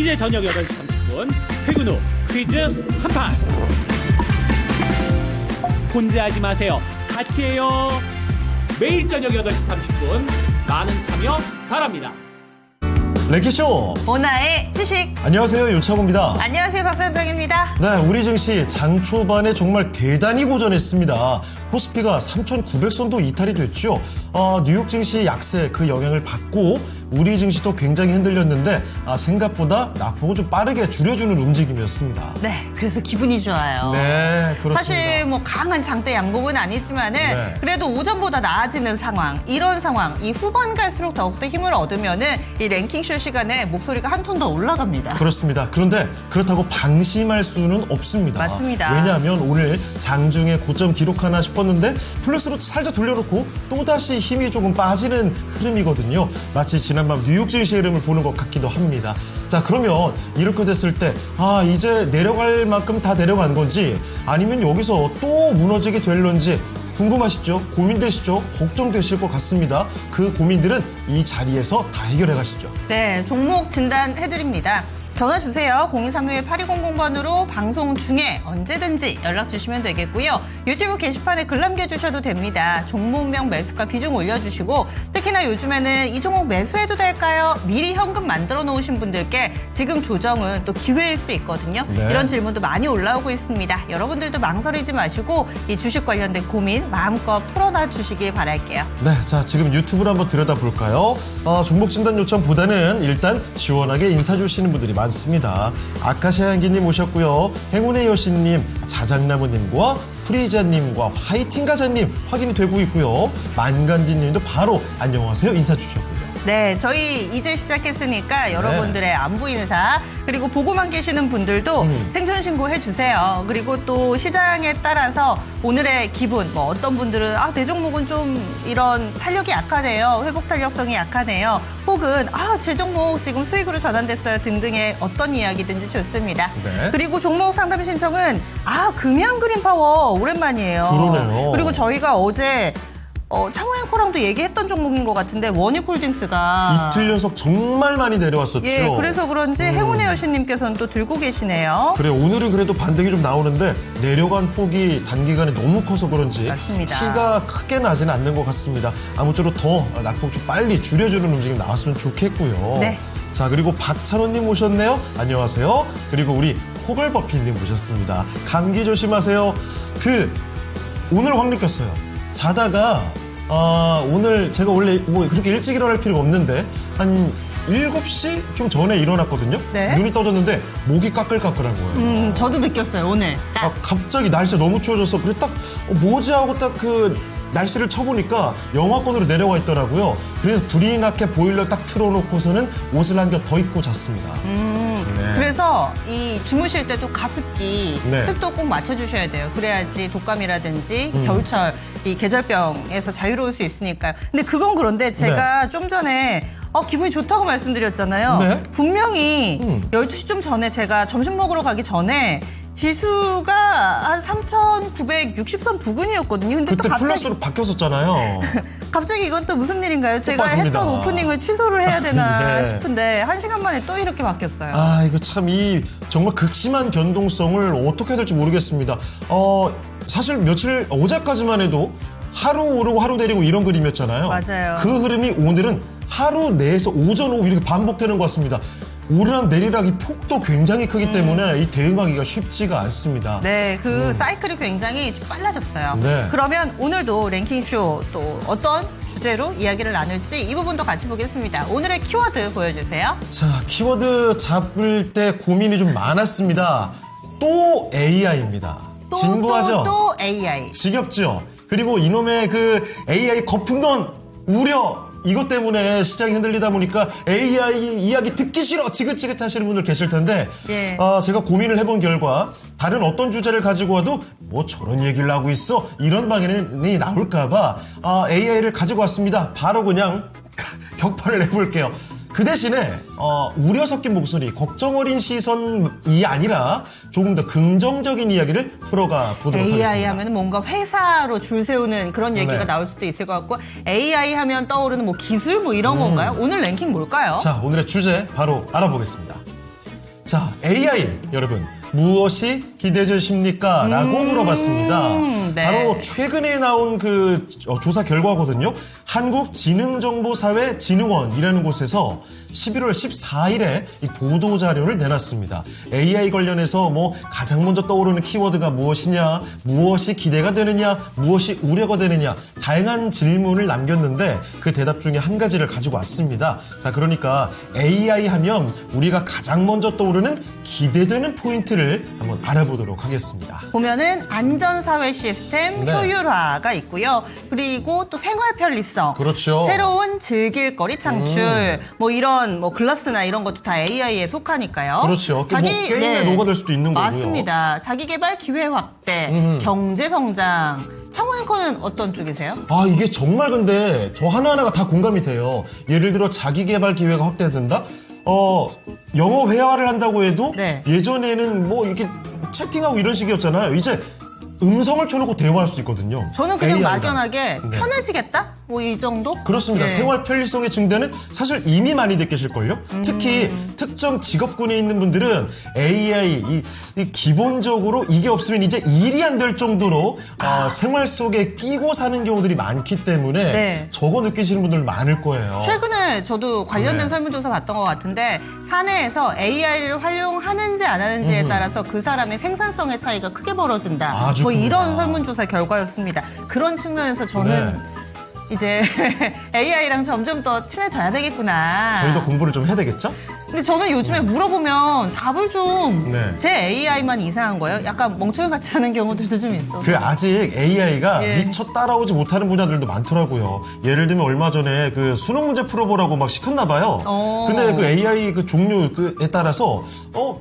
이제 저녁 8시 30분 퇴근 후 퀴즈 한판. 혼자 하지 마세요. 같이 해요. 매일 저녁 8시 30분 많은 참여 바랍니다. 랭키쇼 오나의 지식. 안녕하세요, 유창호입니다. 안녕하세요, 박선정입니다. 네, 우리 증시 장 초반에 정말 대단히 고전했습니다. 코스피가 3,900선도 이탈이 됐죠. 뉴욕 증시 약세 그 영향을 받고 우리 증시도 굉장히 흔들렸는데 생각보다 낙폭을 좀 빠르게 줄여주는 움직임이었습니다. 네, 그래서 기분이 좋아요. 네, 그렇습니다. 사실 뭐 강한 장대 양봉은 아니지만은 네. 그래도 오전보다 나아지는 상황, 이런 상황, 이 후반 갈수록 더욱더 힘을 얻으면은 이 랭킹쇼 시간에 목소리가 한 톤 더 올라갑니다. 그렇습니다. 그런데 그렇다고 방심할 수는 없습니다. 맞습니다. 왜냐하면 오늘 장중에 고점 기록하나 싶었는데 플러스로 살짝 돌려놓고 또다시 힘이 조금 빠지는 흐름이거든요. 마치 지난밤 뉴욕 증시의 흐름을 보는 것 같기도 합니다. 자, 그러면 이렇게 됐을 때 이제 내려갈 만큼 다 내려간 건지 아니면 여기서 또 무너지게 될런지 궁금하시죠? 고민되시죠? 걱정되실 것 같습니다. 그 고민들은 이 자리에서 다 해결해 가시죠. 네, 종목 진단해드립니다. 전화 주세요. 0231-8200번으로 방송 중에 언제든지 연락 주시면 되겠고요. 유튜브 게시판에 글 남겨주셔도 됩니다. 종목명 매수가 비중 올려주시고 특히나 요즘에는 이 종목 매수해도 될까요? 미리 현금 만들어 놓으신 분들께 지금 조정은 또 기회일 수 있거든요. 네. 이런 질문도 많이 올라오고 있습니다. 여러분들도 망설이지 마시고 이 주식 관련된 고민 마음껏 풀어놔 주시길 바랄게요. 네, 자, 지금 유튜브를 한번 들여다볼까요? 종목 진단 요청보다는 일단 시원하게 인사 주시는 분들이 많습니다. 아카시아 향기님 오셨고요. 행운의 여신님, 자작나무님과 프리자님과 화이팅 가자님 확인이 되고 있고요. 만간지님도 바로 안녕하세요 인사 주셨고요. 네, 저희 이제 시작했으니까 여러분들의 안부 인사 그리고 보고만 계시는 분들도 생존 신고해 주세요. 그리고 또 시장에 따라서 오늘의 기분, 뭐 어떤 분들은 내 종목은 좀 이런 탄력이 약하네요. 회복 탄력성이 약하네요. 혹은 제 종목 지금 수익으로 전환됐어요 등등의 어떤 이야기든지 좋습니다. 네. 그리고 종목 상담 신청은 금양 그린파워 오랜만이에요. 그러네요. 그리고 저희가 어제 창호 앵커랑도 얘기했던 종목인 것 같은데 원익홀딩스가 이틀 연속 정말 많이 내려왔었죠. 예, 그래서 그런지 행운의 여신님께서는 또 들고 계시네요. 그래, 오늘은 그래도 반등이 좀 나오는데 내려간 폭이 단기간에 너무 커서 그런지 맞습니다. 티가 크게 나지는 않는 것 같습니다. 아무쪼록 더 낙폭 좀 빨리 줄여주는 움직임 나왔으면 좋겠고요. 네. 자, 그리고 박찬호님 오셨네요. 안녕하세요. 그리고 우리 호걸버피님 오셨습니다. 감기 조심하세요. 오늘 확 느꼈어요. 자다가 오늘 제가 원래 뭐 그렇게 일찍 일어날 필요가 없는데 한 7시 좀 전에 일어났거든요. 네. 눈이 떠졌는데 목이 까끌까끌한 거예요. 저도 느꼈어요, 오늘. 갑자기 날씨가 너무 추워져서 그래 딱 뭐지 하고 딱 날씨를 쳐보니까 영하권으로 내려와 있더라고요. 그래서 불이 나게 보일러 딱 틀어놓고서는 옷을 한 겹 더 입고 잤습니다. 네. 그래서 이 주무실 때도 가습기, 네. 습도 꼭 맞춰주셔야 돼요. 그래야지 독감이라든지 겨울철 이 계절병에서 자유로울 수 있으니까요. 근데 그건 그런데 제가 좀 전에 기분이 좋다고 말씀드렸잖아요. 네. 분명히 12시 좀 전에 제가 점심 먹으러 가기 전에 지수가 한 3,960선 부근이었거든요. 근데 그때 또 갑자기 플러스로 바뀌었었잖아요. 갑자기 이건 또 무슨 일인가요? 제가 빠집니다. 했던 오프닝을 취소를 해야 되나 네. 싶은데 1시간 만에 또 이렇게 바뀌었어요. 이거 참 정말 극심한 변동성을 어떻게 해야 될지 모르겠습니다. 사실 어제까지만 해도 하루 오르고 하루 내리고 이런 그림이었잖아요. 맞아요. 그 흐름이 오늘은 하루 내에서 오전 오후 이렇게 반복되는 것 같습니다. 오르락 내리락 이 폭도 굉장히 크기 때문에 이 대응하기가 쉽지가 않습니다. 네, 사이클이 굉장히 좀 빨라졌어요. 네. 그러면 오늘도 랭킹쇼 또 어떤 주제로 이야기를 나눌지 이 부분도 같이 보겠습니다. 오늘의 키워드 보여주세요. 자, 키워드 잡을 때 고민이 좀 많았습니다. 또 AI입니다. 진부하죠? 또 AI. 지겹죠? 그리고 이놈의 AI 거품론 우려 이것 때문에 시장이 흔들리다 보니까 AI 이야기 듣기 싫어 지긋지긋 하시는 분들 계실 텐데 예. 제가 고민을 해본 결과 다른 어떤 주제를 가지고 와도 뭐 저런 얘기를 하고 있어 이런 방향이 나올까봐 AI를 가지고 왔습니다. 바로 그냥 격파를 해볼게요. 그 대신에 우려 섞인 목소리, 걱정 어린 시선이 아니라 조금 더 긍정적인 이야기를 풀어가 보도록 하겠습니다. AI 하면 뭔가 회사로 줄 세우는 그런 얘기가 네. 나올 수도 있을 것 같고 AI 하면 떠오르는 뭐 기술 뭐 이런 건가요? 오늘 랭킹 뭘까요? 자, 오늘의 주제 바로 알아보겠습니다. 자, AI 여러분 무엇이 기대되십니까? 라고 물어봤습니다. 네. 바로 최근에 나온 그 조사 결과거든요. 한국지능정보사회진흥원이라는 곳에서 11월 14일에 이 보도 자료를 내놨습니다. AI 관련해서 뭐 가장 먼저 떠오르는 키워드가 무엇이냐, 무엇이 기대가 되느냐, 무엇이 우려가 되느냐, 다양한 질문을 남겼는데 그 대답 중에 한 가지를 가지고 왔습니다. 자, 그러니까 AI 하면 우리가 가장 먼저 떠오르는 기대되는 포인트를 한번 알아보도록 하겠습니다. 보면은 안전사회 시스템 네. 효율화가 있고요. 그리고 또 생활 편리성. 그렇죠. 새로운 즐길거리 창출. 뭐 이런 뭐 글라스나 이런 것도 다 AI에 속하니까요. 그렇죠. 뭐 게임에 녹아들 수도 있는 거고요. 맞습니다. 자기개발 기회 확대, 경제 성장. 창호 앵커는 어떤 쪽이세요? 아, 이게 정말 근데 저 하나하나가 다 공감이 돼요. 예를 들어 자기 개발 기회가 확대된다? 영어 회화를 한다고 해도 네. 예전에는 뭐 이렇게 채팅하고 이런 식이었잖아요. 이제 음성을 켜놓고 대화할 수 있거든요. 저는 그냥 AI 가. 막연하게 네. 편해지겠다? 뭐 이 정도? 그렇습니다. 예. 생활 편리성의 증대는 사실 이미 많이 느끼실걸요? 특히 특정 직업군에 있는 분들은 AI, 이 기본적으로 이게 없으면 이제 일이 안 될 정도로 생활 속에 끼고 사는 경우들이 많기 때문에 네. 저거 느끼시는 분들 많을 거예요. 최근에 저도 관련된 네. 설문조사 봤던 것 같은데 사내에서 AI를 활용하는지 안 하는지에 따라서 그 사람의 생산성의 차이가 크게 벌어진다. 아주 뭐 이런 큽니다. 설문조사 결과였습니다. 그런 측면에서 저는 네. 이제 AI랑 점점 더 친해져야 되겠구나. 저희도 공부를 좀 해야 되겠죠? 근데 저는 요즘에 물어보면 답을 좀 네. 제 AI만 이상한 거예요. 약간 멍청이같이 하는 경우들도 좀 있어서. 그 아직 AI가 예. 미처 따라오지 못하는 분야들도 많더라고요. 예를 들면 얼마 전에 그 수능 문제 풀어보라고 막 시켰나 봐요. 근데 그 AI 그 종류에 따라서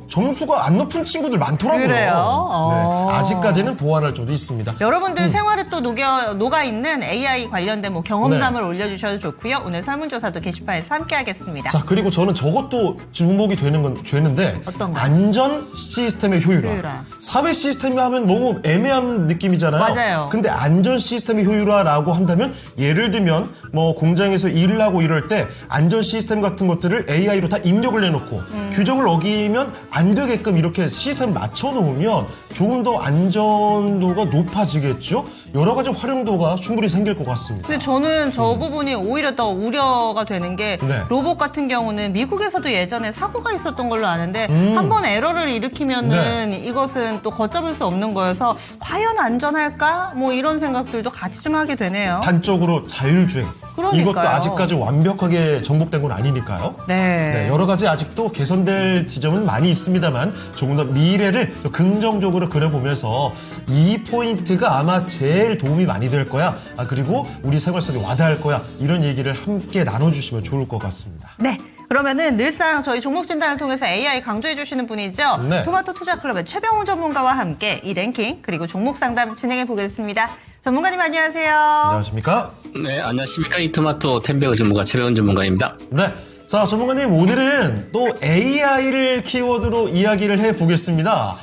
점수가 안 높은 친구들 많더라고요. 그래요? 네, 아직까지는 보완할 점도 있습니다. 여러분들 생활에 또 녹아있는 AI 관련된 뭐 경험담을 올려주셔도 좋고요. 오늘 설문조사도 게시판에서 함께하겠습니다. 자, 그리고 저는 저것도 주목이 되는데 어떤 거요? 안전 시스템의 효율화. 효율화. 사회 시스템이 하면 너무 애매한 느낌이잖아요. 맞아요. 근데 안전 시스템의 효율화라고 한다면 예를 들면 뭐 공장에서 일을 하고 이럴 때 안전 시스템 같은 것들을 AI로 다 입력을 해놓고 규정을 어기면 안 되게끔 이렇게 시스템을 맞춰놓으면 조금 더 안전도가 높아지겠죠? 여러 가지 활용도가 충분히 생길 것 같습니다. 근데 저는 저 부분이 오히려 더 우려가 되는 게 네. 로봇 같은 경우는 미국에서도 예전에 사고가 있었던 걸로 아는데 한 번 에러를 일으키면은 이것은 또 걷잡을 수 없는 거여서 과연 안전할까? 뭐 이런 생각들도 같이 좀 하게 되네요. 단적으로 자율주행. 그러니까요. 이것도 아직까지 완벽하게 정복된 건 아니니까요. 네. 여러 가지 아직도 개선될 지점은 많이 있습니다만 조금 더 미래를 좀 긍정적으로 그려보면서 이 포인트가 아마 제일 도움이 많이 될 거야. 그리고 우리 생활 속에 와닿을 거야. 이런 얘기를 함께 나눠주시면 좋을 것 같습니다. 네. 그러면은 늘상 저희 종목 진단을 통해서 AI 강조해 주시는 분이죠. 네. 토마토 투자클럽의 최병우 전문가와 함께 이 랭킹 그리고 종목 상담 진행해 보겠습니다. 전문가님 안녕하세요. 안녕하십니까? 네, 안녕하십니까. 이토마토 템베어 전문가 최배원 전문가입니다. 네. 자, 전문가님, 오늘은 또 AI를 키워드로 이야기를 해보겠습니다.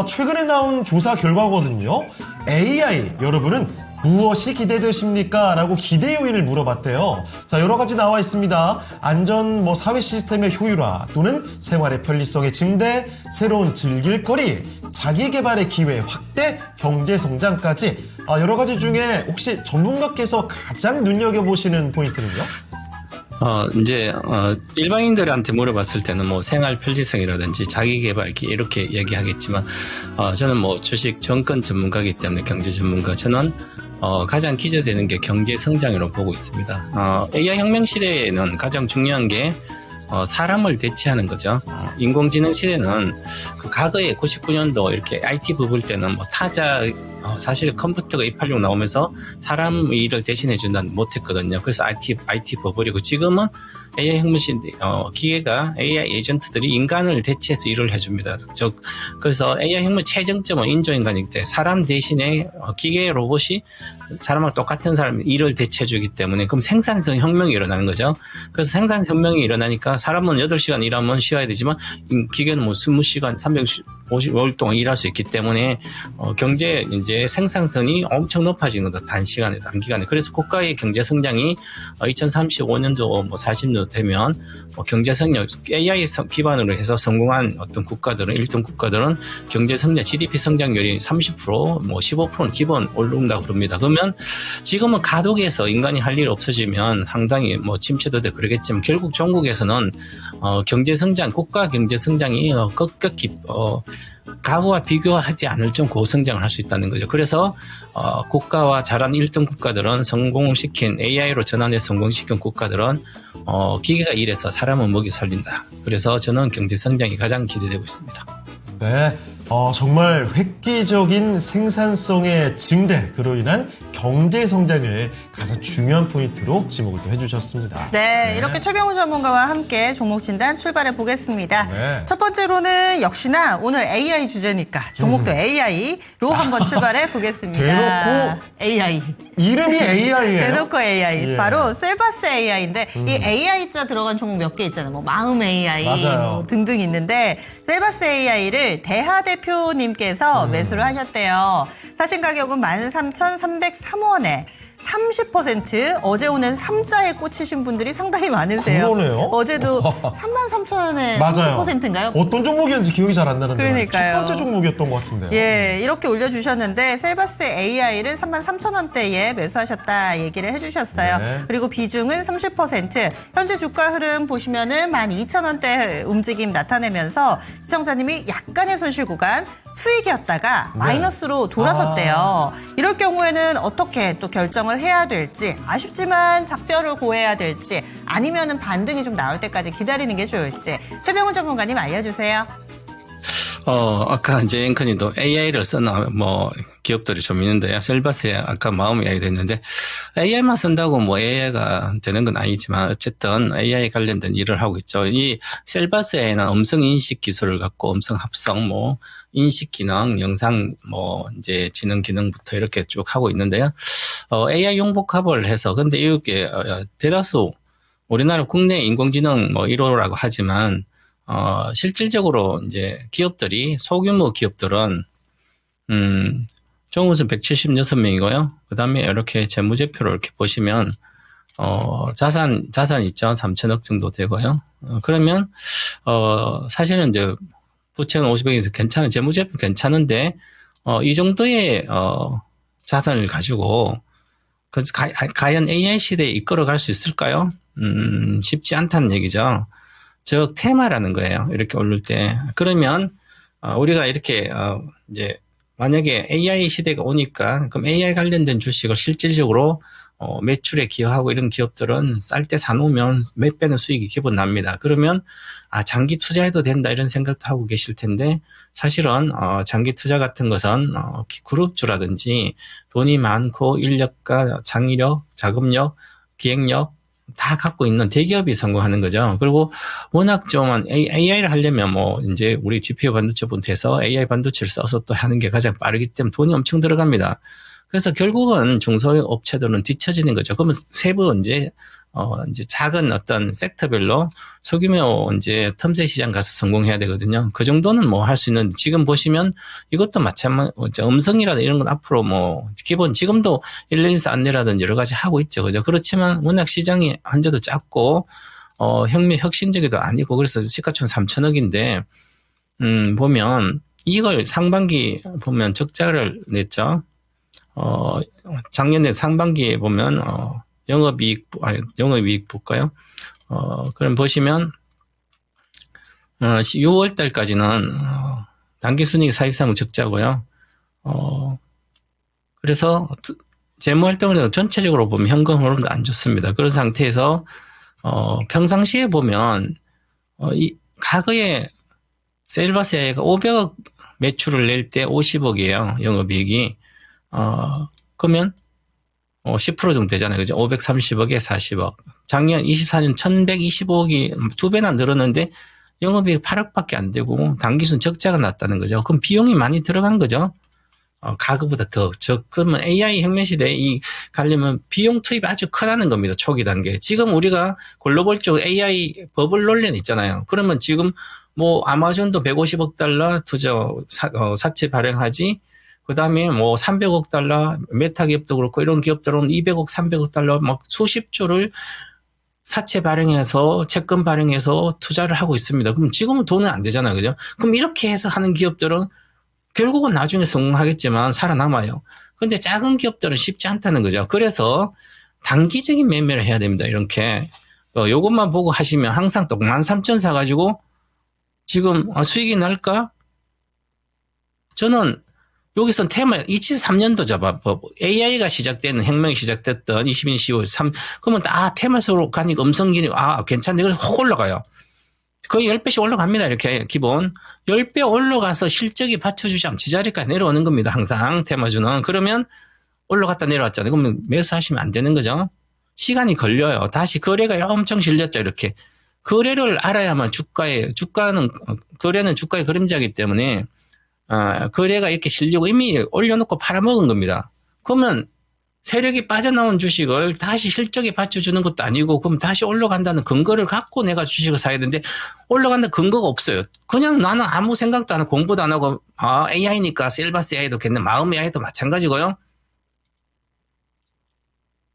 최근에 나온 조사 결과거든요. AI, 여러분은 무엇이 기대되십니까? 라고 기대 요인을 물어봤대요. 자, 여러 가지 나와 있습니다. 안전, 사회 시스템의 효율화, 또는 생활의 편리성의 증대, 새로운 즐길거리, 자기 개발의 기회 확대, 경제 성장까지 여러 가지 중에 혹시 전문가께서 가장 눈여겨보시는 포인트는요? 일반인들한테 물어봤을 때는 뭐 생활 편리성이라든지 자기 개발기 이렇게 얘기하겠지만, 저는 뭐 주식 정권 전문가이기 때문에 경제 전문가, 저는 가장 기대되는 게 경제 성장이라고 보고 있습니다. AI 혁명 시대에는 가장 중요한 게 사람을 대체하는 거죠. 인공지능 시대는 그 과거에 99년도 이렇게 IT 버블 때는 뭐 타자, 사실 컴퓨터가 286 나오면서 사람 일을 대신해 준다는 못했거든요. 그래서 IT 버블이고 지금은 AI 혁명 시대, 기계가 AI 에이전트들이 인간을 대체해서 일을 해줍니다. 그래서 AI 혁명 최정점은 인조인간이기 때문에 사람 대신에 기계 로봇이 사람하고 똑같은 사람 일을 대체해주기 때문에 그럼 생산성 혁명이 일어나는 거죠. 그래서 생산 혁명이 일어나니까 사람은 8시간 일하면 쉬어야 되지만 기계는 뭐 20시간, 55일 동안 일할 수 있기 때문에 경제 이제 생산성이 엄청 높아지는 거다. 단시간에 단기간에. 그래서 국가의 경제 성장이 2035년도 뭐 40년 되면 경제 성장 AI 기반으로 해서 성공한 어떤 국가들은 1등 국가들은 경제 성장 GDP 성장률이 30% 뭐 15%는 기본 오른다고 그럽니다. 그러면 지금은 가독에서 인간이 할 일 없어지면 상당히 뭐 침체도 되고 그러겠지만 결국 종국에서는 경제 성장 국가 경제 성장이 급격히 과거와 비교하지 않을 정도 고성장을 할 수 있다는 거죠. 그래서 국가와 잘한 1등 국가들은 성공시킨 AI로 전환해서 성공시킨 국가들은 기계가 일해서 사람은 먹이 살린다. 그래서 저는 경제 성장이 가장 기대되고 있습니다. 네, 정말 획기적인 생산성의 증대, 그로 인한 경제 성장을 가장 중요한 포인트로 지목을 또 해주셨습니다. 네, 이렇게 최병훈 전문가와 함께 종목 진단 출발해 보겠습니다. 네. 첫 번째로는 역시나 오늘 AI 주제니까 종목도 AI로 한번 출발해 보겠습니다. 대놓고 AI. 이름이 AI예요. 대놓고 AI. 예. 바로 셀바스 AI인데 이 AI자 들어간 종목 몇 개 있잖아요. 뭐 마음 AI 맞아요. 뭐 등등 있는데 셀바스 AI를 대하 대표님께서 매수를 하셨대요. 사신 가격은 13,303원에 30% 어제 오늘 3자에 꽂히신 분들이 상당히 많으세요. 그러네요. 어제도 33,000원에 맞아요. 30%인가요? 어떤 종목이었는지 기억이 잘 안 나는데 그러니까요. 첫 번째 종목이었던 것 같은데요. 예, 이렇게 올려주셨는데 셀바스 AI를 33,000원대에 매수하셨다 얘기를 해주셨어요. 네. 그리고 비중은 30%. 현재 주가 흐름 보시면은 12,000원대 움직임 나타내면서 시청자님이 약간의 손실 구간 수익이었다가 마이너스로 돌아섰대요. 이럴 경우에는 어떻게 또 결정을 해야 될지 아쉽지만 작별을 고해야 될지 아니면은 반등이 좀 나올 때까지 기다리는 게 좋을지 최병훈 전문가님 알려주세요. 아까 이제 앵커님도 AI를 쓰는 기업들이 좀 있는데요. 셀바스에 아까 마음 이야기도 했는데 AI만 쓴다고 뭐 AI가 되는 건 아니지만 어쨌든 AI 관련된 일을 하고 있죠. 이 셀바스에는 음성 인식 기술을 갖고 음성 합성, 인식 기능, 영상 이제 지능 기능부터 이렇게 쭉 하고 있는데요. AI 융복합을 해서 근데 이게 대다수 우리나라 국내 인공지능 1호라고 하지만 실질적으로 이제 기업들이 소규모 기업들은 종우선 176명이고요. 그다음에 이렇게 재무제표를 이렇게 보시면 자산 있죠. 3천억 정도 되고요. 그러면 사실은 이제 부채는 50억에서 괜찮은 재무제표 괜찮은데 이 정도의 자산을 가지고 그래서 과연 AI 시대에 이끌어갈 수 있을까요? 쉽지 않다는 얘기죠. 즉 테마라는 거예요. 이렇게 오를 때. 그러면 우리가 이렇게 이제 만약에 AI 시대가 오니까 그럼 AI 관련된 주식을 실질적으로 매출에 기여하고 이런 기업들은 쌀 때 사놓으면 몇 배는 수익이 기본 납니다. 그러면 장기 투자해도 된다 이런 생각도 하고 계실 텐데 사실은 장기 투자 같은 것은 그룹주라든지 돈이 많고 인력과 장의력, 자금력, 기획력 다 갖고 있는 대기업이 성공하는 거죠. 그리고 워낙 좀 AI를 하려면 이제 우리 GPU 반도체부터해서 AI 반도체를 써서 또 하는 게 가장 빠르기 때문에 돈이 엄청 들어갑니다. 그래서 결국은 중소업체들은 뒤처지는 거죠. 그러면 세부 이제 작은 어떤 섹터별로 소규모 이제 틈새 시장 가서 성공해야 되거든요. 그 정도는 할 수 있는, 지금 보시면 이것도 마찬가지, 음성이라든지 이런 건 앞으로 기본 지금도 114 안내라든지 여러 가지 하고 있죠. 그죠? 그렇지만 워낙 시장이 한자도 작고, 혁신적이도 아니고, 그래서 시가총 3천억인데, 보면 이걸 상반기 보면 적자를 냈죠. 작년에 상반기에 보면, 영업이익 볼까요? 그럼 보시면, 6월 달까지는, 당기순이익 사익상은 적자고요. 그래서, 재무활동을 전체적으로 보면 현금 흐름도 안 좋습니다. 그런 상태에서, 평상시에 보면, 과거에 셀바스 AI가 500억 매출을 낼 때 50억이에요. 영업이익이. 그러면 10% 정도 되잖아요. 그죠? 530억에 40억. 작년 24년 1125억이 2배나 늘었는데 영업이익 8억밖에 안 되고 당기순 적자가 났다는 거죠. 그럼 비용이 많이 들어간 거죠. 과거보다 더. 그러면 AI 혁명 시대에 가려면 비용 투입이 아주 크다는 겁니다. 초기 단계. 지금 우리가 글로벌적 AI 버블 논란 있잖아요. 그러면 지금 뭐 아마존도 150억 달러 사채 발행하지. 그다음에 뭐 300억 달러 메타 기업도 그렇고 이런 기업들은 200억, 300억 달러 막 수십 조를 사채 발행해서 채권 발행해서 투자를 하고 있습니다. 그럼 지금은 돈은 안 되잖아요. 그죠? 그럼 이렇게 해서 하는 기업들은 결국은 나중에 성공하겠지만 살아남아요. 근데 작은 기업들은 쉽지 않다는 거죠. 그래서 단기적인 매매를 해야 됩니다. 이렇게. 요것만 보고 하시면 항상 또 13,000 사가지고 지금 수익이 날까? 저는 여기선 테마 2003년도 잡아. AI가 시작되는 혁명이 시작됐던 22년 10월 3 그러면 테마속으로 가니까 음성기능 괜찮네. 그래서 확 올라가요. 거의 10배씩 올라갑니다. 이렇게 기본 10배 올라가서 실적이 받쳐주지 않으면 제자리까지 내려오는 겁니다. 항상 테마주는. 그러면 올라갔다 내려왔잖아요. 그러면 매수하시면 안 되는 거죠. 시간이 걸려요. 다시 거래가 엄청 실렸죠. 이렇게 거래를 알아야만 거래는 주가의 그림자이기 때문에 거래가 이렇게 실리고 이미 올려놓고 팔아먹은 겁니다. 그러면 세력이 빠져나온 주식을 다시 실적에 받쳐주는 것도 아니고 그럼 다시 올라간다는 근거를 갖고 내가 주식을 사야 되는데 올라간다는 근거가 없어요. 그냥 나는 아무 생각도 안 하고 공부도 안 하고 AI니까 셀바스 AI도 괜찮네. 마음 AI도 마찬가지고요.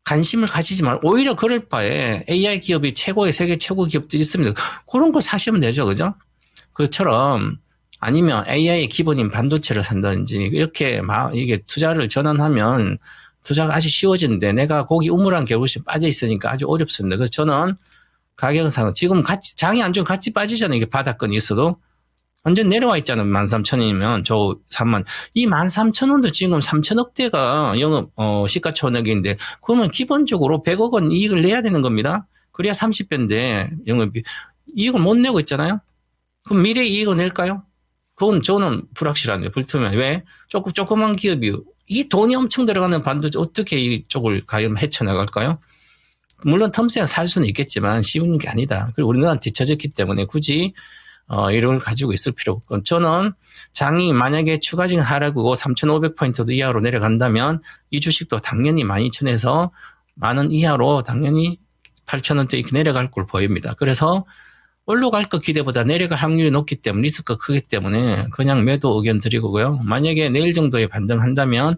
관심을 가지지 말고 오히려 그럴 바에 AI 기업이 세계 최고 기업들이 있습니다. 그런 걸 사시면 되죠. 그죠? 그처럼 아니면 AI의 기본인 반도체를 산다든지 이렇게 이게 투자를 전환하면 투자가 아주 쉬워지는데 내가 거기 우물한 겨울씩 빠져 있으니까 아주 어렵습니다. 그래서 저는 가격은 지금 장이 안 좋으면 같이 빠지잖아요. 이게 바닥권이 있어도. 완전 내려와 있잖아요. 13,000원이면 저 3만. 이 13,000원도 지금 3천억대가 영업 시가총액인데 그러면 기본적으로 100억 원 이익을 내야 되는 겁니다. 그래야 30배인데 영업이 이익을 못 내고 있잖아요. 그럼 미래 이익을 낼까요? 그건 저는 불확실하네요. 불투명. 왜? 조그만 기업이 이 돈이 엄청 들어가는 반도체 어떻게 이쪽을 과연 헤쳐나갈까요? 물론 텀새가 살 수는 있겠지만 쉬운 게 아니다. 그리고 우리나라는 뒤처졌기 때문에 굳이 이런 걸 가지고 있을 필요가 없고 저는 장이 만약에 추가적인 하락이고 3,500포인트도 이하로 내려간다면 이 주식도 당연히 12,000에서 만원 이하로 당연히 8,000원대 이렇게 내려갈 걸 보입니다. 그래서 올라갈 것 기대보다 내려갈 확률이 높기 때문에 리스크가 크기 때문에 그냥 매도 의견 드리고요. 만약에 내일 정도에 반등한다면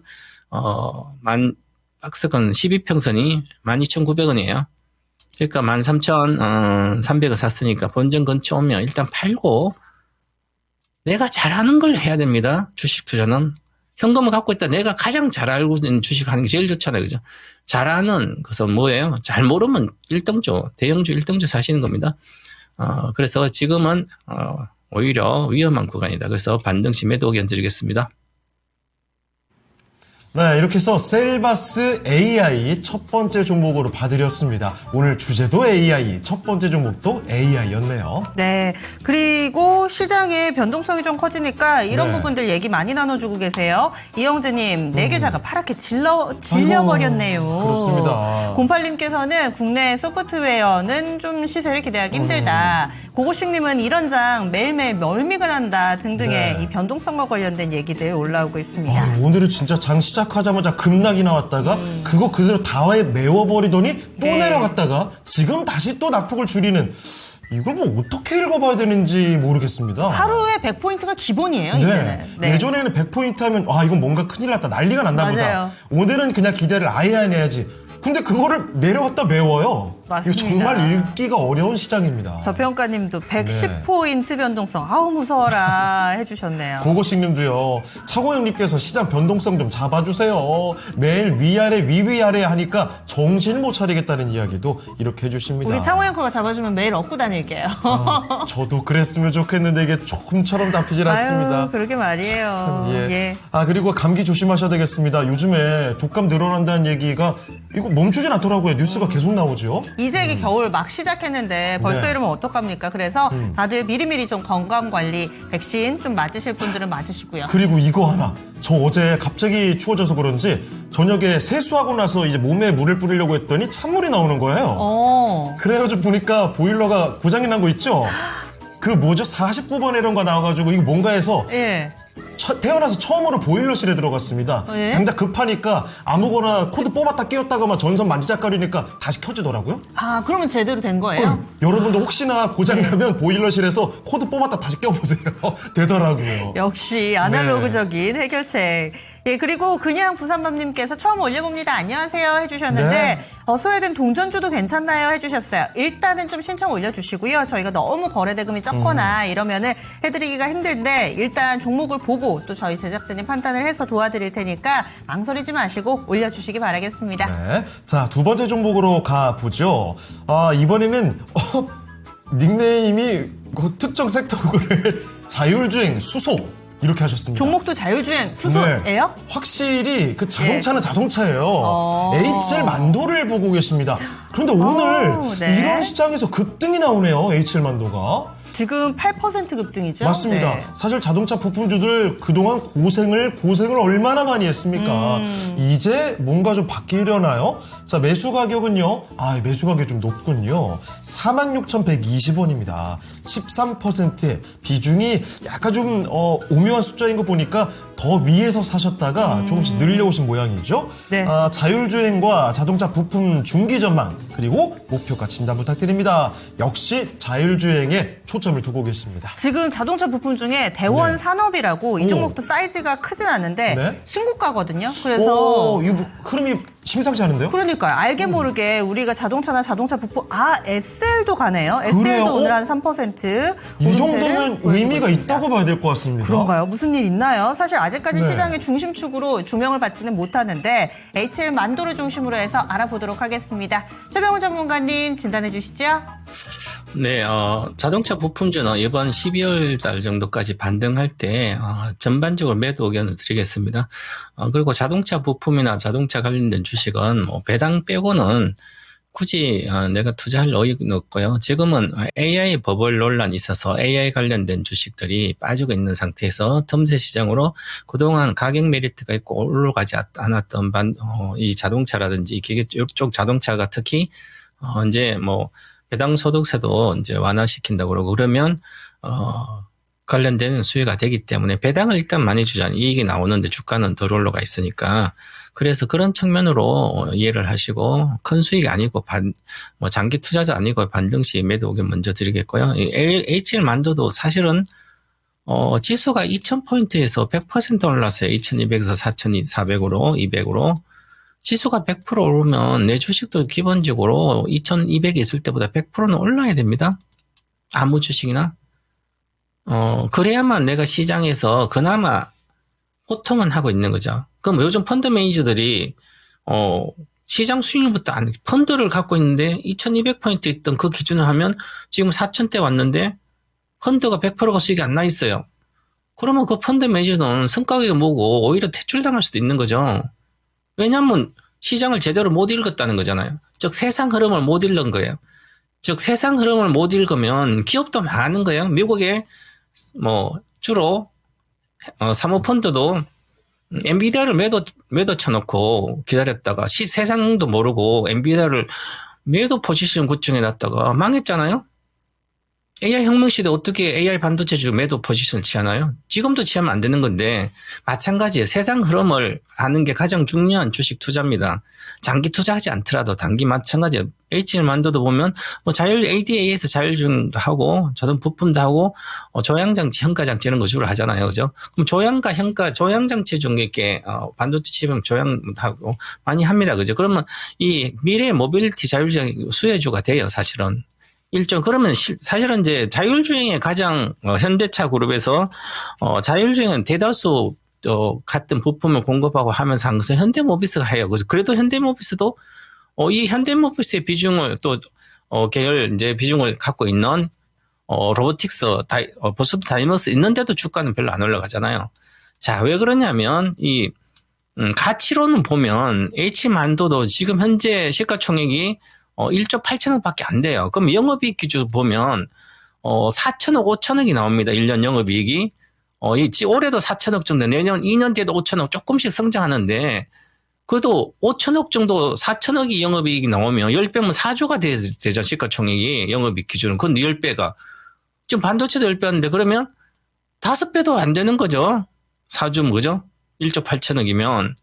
박스권 12평선이 12,900원이에요. 그러니까 13,300원 샀으니까 본전 근처 오면 일단 팔고 내가 잘하는 걸 해야 됩니다. 주식 투자는. 현금을 갖고 있다 내가 가장 잘 알고 있는 주식 하는 게 제일 좋잖아요. 그죠? 잘하는 것은 뭐예요? 잘 모르면 1등조, 대형주 1등조 사시는 겁니다. 그래서 지금은 오히려 위험한 구간이다. 그래서 반등시 매도 의견 드리겠습니다. 네, 이렇게 해서 셀바스 AI 첫 번째 종목으로 봐드렸습니다. 오늘 주제도 AI, 첫 번째 종목도 AI였네요. 네. 그리고 시장의 변동성이 좀 커지니까 이런 네. 부분들 얘기 많이 나눠주고 계세요. 이영재님, 내 계좌가 파랗게 질려버렸네요. 그렇습니다. 08님께서는 국내 소프트웨어는 좀 시세를 기대하기 힘들다. 고고식님은 이런 장 매일매일 멀미가 난다 등등의 네. 이 변동성과 관련된 얘기들 올라오고 있습니다. 오늘은 진짜 장 시작하자마자 급락이 나왔다가 그거 그대로 다화에 메워버리더니 또 네. 내려갔다가 지금 다시 또 낙폭을 줄이는 이걸 뭐 어떻게 읽어봐야 되는지 모르겠습니다. 하루에 100포인트가 기본이에요, 이제는. 네. 예전에는 100포인트 하면 이건 뭔가 큰일 났다. 난리가 났나 맞아요. 보다. 오늘은 그냥 기대를 아예 안 해야지. 근데 그거를 내려갔다 메워요. 맞습니다. 이거 정말 읽기가 어려운 시장입니다. 저평가님도 110포인트 변동성 아우 무서워라 해주셨네요. 고고식님도요. 차고영님께서 시장 변동성 좀 잡아주세요. 매일 위아래 위아래 하니까 정신 못 차리겠다는 이야기도 이렇게 해주십니다. 우리 창호 앵커가 잡아주면 매일 얻고 다닐게요. 저도 그랬으면 좋겠는데 이게 조금처럼 잡히질 않습니다. 아유, 그러게 말이에요. 예. 예. 그리고 감기 조심하셔야 되겠습니다. 요즘에 독감 늘어난다는 얘기가 이거 멈추진 않더라고요. 뉴스가 계속 나오죠. 이제 이게 겨울 막 시작했는데 벌써 네. 이러면 어떡합니까? 그래서 다들 미리미리 좀 건강관리, 백신 좀 맞으실 분들은 맞으시고요. 그리고 이거 하나. 저 어제 갑자기 추워져서 그런지 저녁에 세수하고 나서 이제 몸에 물을 뿌리려고 했더니 찬물이 나오는 거예요. 그래가지고 보니까 보일러가 고장이 난 거 있죠? 그 뭐죠? 49번 이런 거 나와가지고 이거 뭔가 해서 예. 태어나서 처음으로 보일러실에 들어갔습니다. 예? 당장 급하니까 아무거나 코드 뽑았다 끼웠다가만 전선 만지작거리니까 다시 켜지더라고요. 아, 그러면 제대로 된 거예요? 여러분도 혹시나 고장나면 보일러실에서 코드 뽑았다 다시 껴보세요. 되더라고요. 역시 아날로그적인 해결책. 예, 그리고 그냥 부산맘님께서 처음 올려봅니다. 안녕하세요 해주셨는데 네. 소외된 동전주도 괜찮나요 해주셨어요. 일단은 좀 신청 올려주시고요. 저희가 너무 거래대금이 적거나 이러면은 해드리기가 힘든데 일단 종목을 보고 또 저희 제작진이 판단을 해서 도와드릴 테니까 망설이지 마시고 올려주시기 바라겠습니다. 네. 자, 두 번째 종목으로 가보죠. 이번에는 닉네임이 그 특정 섹터를 자율주행 수소 이렇게 하셨습니다. 종목도 자율주행 수소예요? 네. 확실히 그 자동차는 네. 자동차예요. HL 만도를 보고 계십니다. 그런데 오늘 네. 이런 시장에서 급등이 나오네요. HL 만도가. 지금 8% 급등이죠? 맞습니다. 네. 사실 자동차 부품주들 그동안 고생을 얼마나 많이 했습니까? 이제 뭔가 좀 바뀌려나요? 자, 매수 가격은요. 매수 가격이 좀 높군요. 46,120원입니다. 13%의 비중이 약간 좀 오묘한 숫자인 거 보니까 더 위에서 사셨다가 조금씩 늘려오신 모양이죠. 네. 자율주행과 자동차 부품 중기 전망 그리고 목표가 진단 부탁드립니다. 역시 자율주행에 초점을 두고 계십니다. 지금 자동차 부품 중에 대원 네. 산업이라고 이 오. 종목도 사이즈가 크진 않은데 네. 신고가거든요. 그래서 이거 흐름이 심상치 않은데요? 그러니까요. 알게 모르게 우리가 자동차나 자동차 부품 SL도 가네요. SL도 오늘 한 3% 이 정도면 의미가 있다고 봐야 될 것 같습니다. 그런가요? 무슨 일 있나요? 사실 아직까지 네. 시장의 중심축으로 조명을 받지는 못하는데 HL 만도를 중심으로 해서 알아보도록 하겠습니다. 최병훈 전문가님 진단해 주시죠. 네, 자동차 부품주는 이번 12월 달 정도까지 반등할 때, 전반적으로 매도 의견을 드리겠습니다. 그리고 자동차 부품이나 자동차 관련된 주식은 뭐 배당 빼고는 굳이 내가 투자할 의욕은 없고요. 지금은 AI 버블 논란이 있어서 AI 관련된 주식들이 빠지고 있는 상태에서 틈새 시장으로 그동안 가격 메리트가 있고 올라가지 않았던 이 자동차라든지 이 기계 쪽 자동차가 특히 이제 뭐 배당 소득세도 이제 완화시킨다고 그러고 그러면 관련된 수혜가 되기 때문에 배당을 일단 많이 주잖아요. 이익이 나오는데 주가는 덜 올라가 있으니까. 그래서 그런 측면으로 이해를 하시고 큰 수익이 아니고 뭐 장기 투자자 아니고 반등시 매도 의견 먼저 드리겠고요. HL 만도도 사실은 지수가 2,000포인트에서 100% 올랐어요. 2,200에서 4,400으로 200으로. 지수가 100% 오르면 내 주식도 기본적으로 2,200이 있을 때보다 100%는 올라야 됩니다. 아무 주식이나. 그래야만 내가 시장에서 그나마 호통은 하고 있는 거죠. 그럼 요즘 펀드 매니저들이, 시장 수익률부터 펀드를 갖고 있는데 2,200포인트 있던 그 기준을 하면 지금 4,000대 왔는데 펀드가 100%가 수익이 안 나 있어요. 그러면 그 펀드 매니저는 성과격이 뭐고 오히려 퇴출당할 수도 있는 거죠. 왜냐하면 시장을 제대로 못 읽었다는 거잖아요. 즉 세상 흐름을 못 읽은 거예요. 즉 세상 흐름을 못 읽으면 기업도 많은 거예요. 미국에 뭐 주로 사모펀드도 엔비디아를 매도 쳐놓고 기다렸다가 세상도 모르고 엔비디아를 매도 포지션 구축해 놨다가 망했잖아요. AI 혁명 시대 어떻게 AI 반도체주 매도 포지션을 취하나요? 지금도 취하면 안 되는 건데 마찬가지예요. 세상 흐름을 아는 게 가장 중요한 주식 투자입니다. 장기 투자하지 않더라도 단기 마찬가지예요. HL 만도도 보면 뭐 자율 ADA에서 자율주행도 하고 저런 부품도 하고 조향장치, 현가장치 이런 거 주로 하잖아요. 그죠? 그럼 조향과 현가, 조향장치 중에 이렇게 반도체 칩은 조향하고 많이 합니다. 그죠? 그러면 이 미래 모빌리티 자율주행 수혜주가 돼요. 사실은. 그러면 사실은 이제 자율주행의 가장 현대차 그룹에서 자율주행은 대다수 같은 부품을 공급하고 하면서 한 것은 현대모비스가 해요. 그래도 현대모비스도 이 현대모비스의 비중을 또 계열 이제 비중을 갖고 있는 로보틱스, 보스트 다이머스 있는데도 주가는 별로 안 올라가잖아요. 자, 왜 그러냐면 이 가치로는 보면 H만도도 지금 현재 시가총액이 1조 8천억밖에 안 돼요. 그럼 영업이익 기준 보면 4천억, 5천억이 나옵니다. 1년 영업이익이. 올해도 4천억 정도, 내년 2년 뒤에도 5천억 조금씩 성장하는데 그래도 5천억 정도, 4천억이 영업이익이 나오면 10배면 4조가 되죠. 시가총액이 영업이익 기준은. 그건 10배가. 지금 반도체도 10배인데 그러면 5배도 안 되는 거죠. 4주 뭐죠? 1조 8천억이면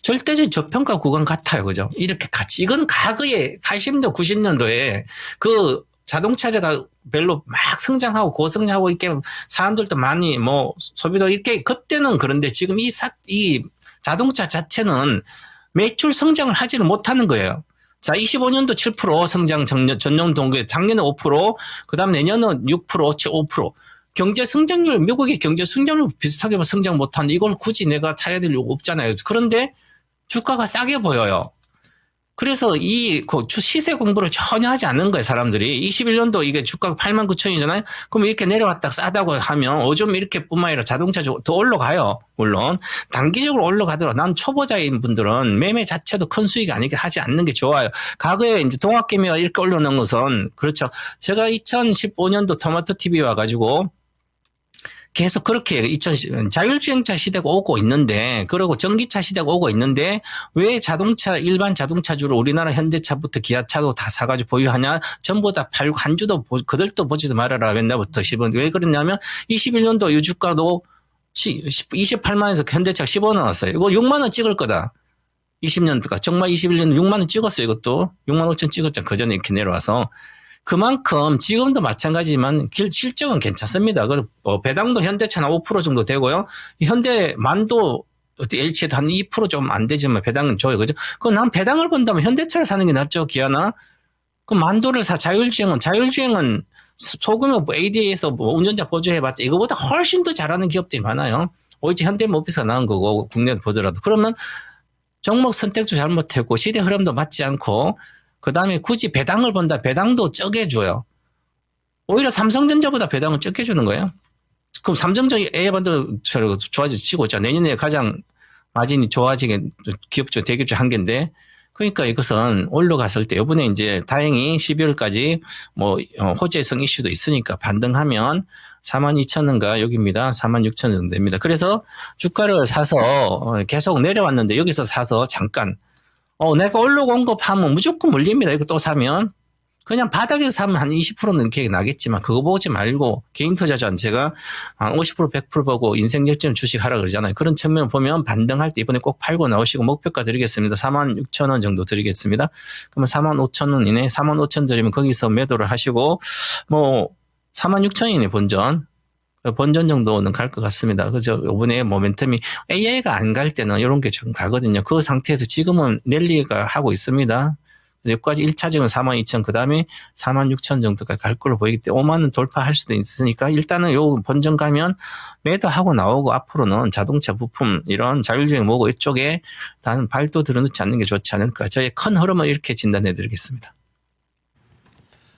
절대적 저평가 구간 같아요. 그죠? 이렇게 같이. 이건 과거에 80년도, 90년도에 그 자동차가 별로 막 성장하고 고성장하고 이렇게 사람들도 많이 뭐 소비도 이렇게 그때는 그런데 지금 이 자동차 자체는 매출 성장을 하지를 못하는 거예요. 자, 25년도 7% 성장 전년 동기, 작년에 5%, 그 다음 내년은 6%, 5%. 경제 성장률, 미국의 경제 성장률 비슷하게 성장 못하는 이걸 굳이 내가 타야 될 이유가 없잖아요. 그런데 주가가 싸게 보여요. 그래서 이 시세 공부를 전혀 하지 않는 거예요, 사람들이. 21년도 이게 주가가 89,000이잖아요. 그럼 이렇게 내려왔다 싸다고 하면 요즘 이렇게 뿐만 아니라 자동차 더 올라가요. 물론. 단기적으로 올라가더라도 난 초보자인 분들은 매매 자체도 큰 수익이 아니게 하지 않는 게 좋아요. 과거에 이제 동학개미가 이렇게 올려놓은 것은 그렇죠. 제가 2015년도 토마토 TV 와가지고 계속 그렇게 자율주행차 시대가 오고 있는데, 그리고 전기차 시대가 오고 있는데, 왜 일반 자동차주를 우리나라 현대차부터 기아차도 다 사가지고 보유하냐? 전부 다 팔고 한 주도 그들도 보지도 말아라. 옛날부터 10원. 왜 그랬냐면 21년도 유주가도 28만원에서 현대차 15원 나왔어요. 이거 6만원 찍을 거다. 20년도가. 정말 21년 6만원 찍었어요. 이것도. 6만 5천 찍었잖아. 그 전에 이렇게 내려와서. 그만큼 지금도 마찬가지지만 실적은 괜찮습니다. 배당도 현대차는 5% 정도 되고요. 현대 만도 LC에도 한 2% 좀 안 되지만 배당은 줘요. 그죠? 그럼 난 배당을 본다면 현대차를 사는 게 낫죠. 기아나. 그럼 만도를 자율주행은 소규모 ADA에서 운전자 보조해봤자 이거보다 훨씬 더 잘하는 기업들이 많아요. 오히려 현대모비스가 나은 거고 국내에도 보더라도. 그러면 종목 선택도 잘못했고 시대 흐름도 맞지 않고 그 다음에 굳이 배당을 본다. 배당도 적게 줘요. 오히려 삼성전자보다 배당을 적게 주는 거예요. 그럼 삼성전자 A반도 좋아지고 있잖아. 내년에 가장 마진이 좋아지게 기업주, 대기업주 한 개인데, 그러니까 이것은 올라갔을 때, 이번에 이제 다행히 12월까지 뭐, 호재성 이슈도 있으니까 반등하면 42,000원인가 여기입니다. 46,000원 정도 됩니다. 그래서 주가를 사서 계속 내려왔는데 여기서 사서 잠깐 내가 올라온 거 파면 무조건 물립니다. 이거 또 사면. 그냥 바닥에서 사면 한 20%는 이렇게 나겠지만 그거 보지 말고 개인 투자자는 제가 한 50% 100% 보고 인생 역전 주식 하라 그러잖아요. 그런 측면을 보면 반등할 때 이번에 꼭 팔고 나오시고 목표가 드리겠습니다. 46,000원 정도 드리겠습니다. 그러면 45,000원 이내 45,000원 드리면 거기서 매도를 하시고 뭐 46,000원이네 본전 정도는 갈 것 같습니다. 그죠? 이번에 모멘텀이 AI가 안 갈 때는 이런 게 좀 가거든요. 그 상태에서 지금은 랠리가 하고 있습니다. 여기까지 1차적은 42,000, 그 다음에 46,000 정도가 갈 걸로 보이기 때문에 5만원 돌파할 수도 있으니까 일단은 요 본전 가면 매도하고 나오고 앞으로는 자동차 부품 이런 자율주행 뭐고 이쪽에 단 발도 들어놓지 않는 게 좋지 않을까. 저의 큰 흐름을 이렇게 진단해 드리겠습니다.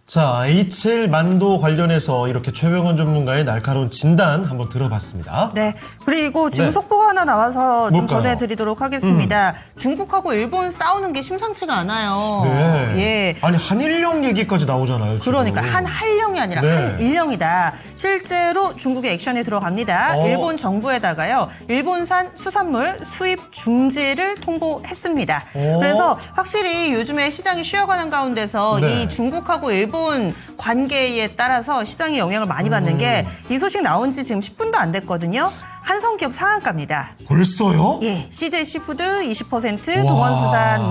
자, A7 만도 관련해서 이렇게 최병원 전문가의 날카로운 진단 한번 들어봤습니다. 네. 그리고 지금 네. 속보가 하나 나와서 좀 뭘까요? 전해드리도록 하겠습니다. 중국하고 일본 싸우는 게 심상치가 않아요. 네. 예. 아니, 한일령 얘기까지 나오잖아요. 지금. 그러니까 한일령이 아니라 네. 한일령이다. 실제로 중국의 액션에 들어갑니다. 일본 정부에다가요. 일본산 수산물 수입 중지를 통보했습니다. 그래서 확실히 요즘에 시장이 쉬어가는 가운데서 네. 이 중국하고 일본 관계에 따라서 시장이 영향을 많이 받는 게 이 소식 나온 지 지금 10분도 안 됐거든요. 한성기업 상한가입니다. 벌써요? 예, CJ 시푸드 20%, 와. 동원수산,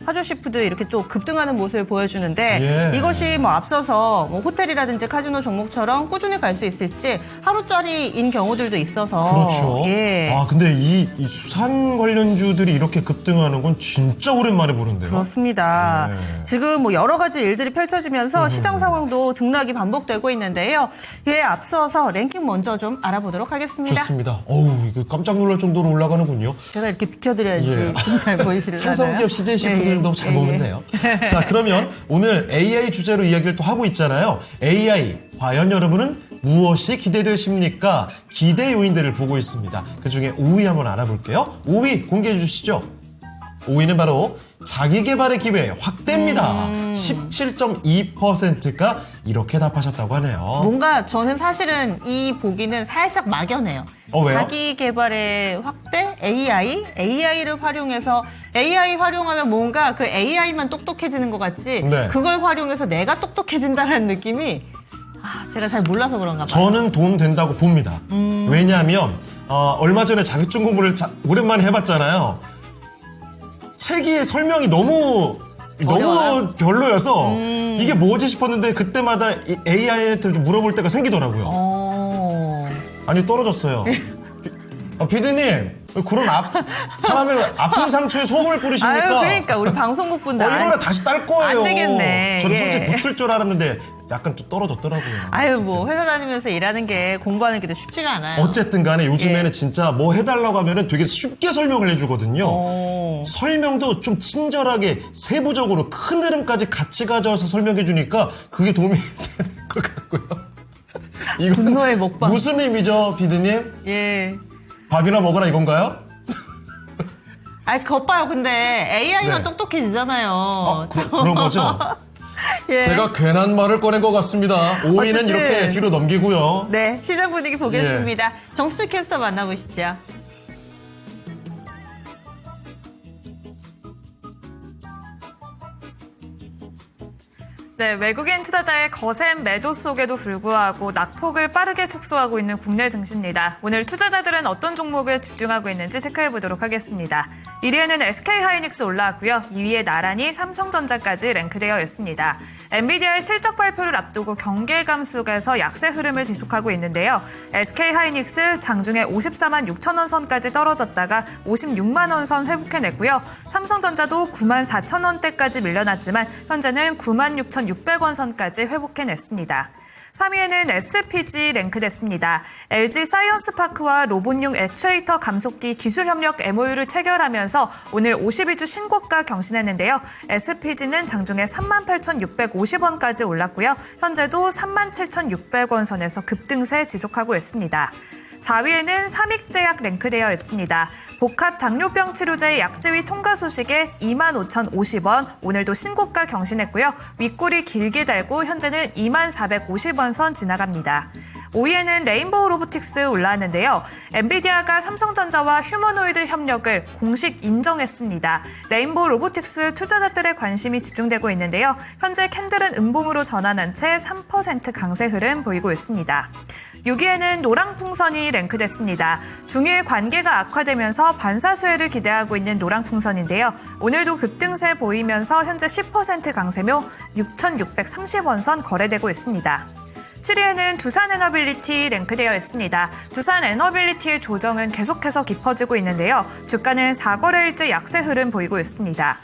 사조 시푸드 이렇게 또 급등하는 모습을 보여주는데 예. 이것이 앞서서 호텔이라든지 카지노 종목처럼 꾸준히 갈 수 있을지 하루짜리인 경우들도 있어서 그렇죠. 예. 아, 근데 이 수산 관련주들이 이렇게 급등하는 건 진짜 오랜만에 보는데요. 그렇습니다. 네. 지금 여러 가지 일들이 펼쳐지면서 시장 상황도 등락이 반복되고 있는데요. 이에 앞서서 랭킹 먼저 좀 알아보도록 하겠습니다. 좋습니다. 어우, 이거 깜짝 놀랄 정도로 올라가는군요. 제가 이렇게 비켜드려야지 예. 좀 잘 보이시려나요? 한성기업 CJ 시푸드들도 잘 먹는데요. 자, 그러면 오늘 AI 주제로 이야기를 또 하고 있잖아요. AI, 과연 여러분은 무엇이 기대되십니까? 기대 요인들을 보고 있습니다. 그중에 5위 한번 알아볼게요. 5위 공개해 주시죠. 5위는 바로 자기개발의 기회 확대입니다. 17.2%가 이렇게 답하셨다고 하네요. 뭔가 저는 사실은 이 보기는 살짝 막연해요. 왜요? 자기 개발의 확대, AI를 활용해서 AI 활용하면 뭔가 그 AI만 똑똑해지는 것 같지 네. 그걸 활용해서 내가 똑똑해진다는 느낌이 제가 잘 몰라서 그런가 봐요. 저는 도움 된다고 봅니다. 왜냐하면 얼마 전에 자격증 공부를 오랜만에 해봤잖아요. 책의 설명이 너무 어려워요? 별로여서 이게 뭐지 싶었는데 그때마다 AI한테 좀 물어볼 때가 생기더라고요. 아니 떨어졌어요. 피디님 그런 사람의 아픈 상처에 소금을 뿌리십니까? 아유, 그러니까 우리 방송국 분들 이러면 다시 딸 거예요. 안 되겠네. 저는 예. 솔직히 붙을 줄 알았는데 약간 또 떨어졌더라고요. 아유, 뭐 회사 다니면서 일하는 게 공부하는 게 쉽지가 않아요. 어쨌든 간에 요즘에는 예. 진짜 뭐 해달라고 하면은 되게 쉽게 설명을 해주거든요. 설명도 좀 친절하게 세부적으로 큰 흐름까지 같이 가져와서 설명해 주니까 그게 도움이 되는 것 같고요. 이건 분노의 먹방. 무슨 의미죠, 비드님? 예. 밥이나 먹어라 이건가요? 아이, 겉봐요. 근데 AI만 네. 똑똑해지잖아요. 그런 거죠? 예. 제가 괜한 말을 꺼낸 것 같습니다. 5위는 어쨌든. 이렇게 뒤로 넘기고요. 네, 시장 분위기 보겠습니다. 예. 정수철 캐스터 만나보시죠. 네, 외국인 투자자의 거센 매도 속에도 불구하고 낙폭을 빠르게 축소하고 있는 국내 증시입니다. 오늘 투자자들은 어떤 종목에 집중하고 있는지 체크해 보도록 하겠습니다. 1위에는 SK하이닉스 올라왔고요. 2위에 나란히 삼성전자까지 랭크되어 있습니다. 엔비디아의 실적 발표를 앞두고 경계감 속에서 약세 흐름을 지속하고 있는데요. SK하이닉스 장중에 54만 6천 원 선까지 떨어졌다가 56만 원 선 회복해냈고요. 삼성전자도 9만 4천 원대까지 밀려났지만 현재는 9만 6,600원 선까지 회복해냈습니다. 3위에는 SPG 랭크됐습니다. LG 사이언스파크와 로봇용 액추에이터 감속기 기술협력 MOU를 체결하면서 오늘 52주 신고가 경신했는데요. SPG는 장중에 38,650원까지 올랐고요. 현재도 37,600원 선에서 급등세 지속하고 있습니다. 4위에는 삼익제약 랭크되어 있습니다. 복합 당뇨병 치료제 약제위 통과 소식에 25,050원, 오늘도 신고가 경신했고요. 윗골이 길게 달고 현재는 2450원 선 지나갑니다. 5위에는 레인보우 로보틱스 올라왔는데요. 엔비디아가 삼성전자와 휴머노이드 협력을 공식 인정했습니다. 레인보우 로보틱스 투자자들의 관심이 집중되고 있는데요. 현재 캔들은 음봉으로 전환한 채 3% 강세 흐름 보이고 있습니다. 6위에는 노랑풍선이 랭크됐습니다. 중일 관계가 악화되면서 반사수혜를 기대하고 있는 노랑풍선인데요. 오늘도 급등세 보이면서 현재 10% 강세며 6,630원 선 거래되고 있습니다. 7위에는 두산에너빌리티 랭크되어 있습니다. 두산에너빌리티의 조정은 계속해서 깊어지고 있는데요. 주가는 4거래일째 약세 흐름 보이고 있습니다.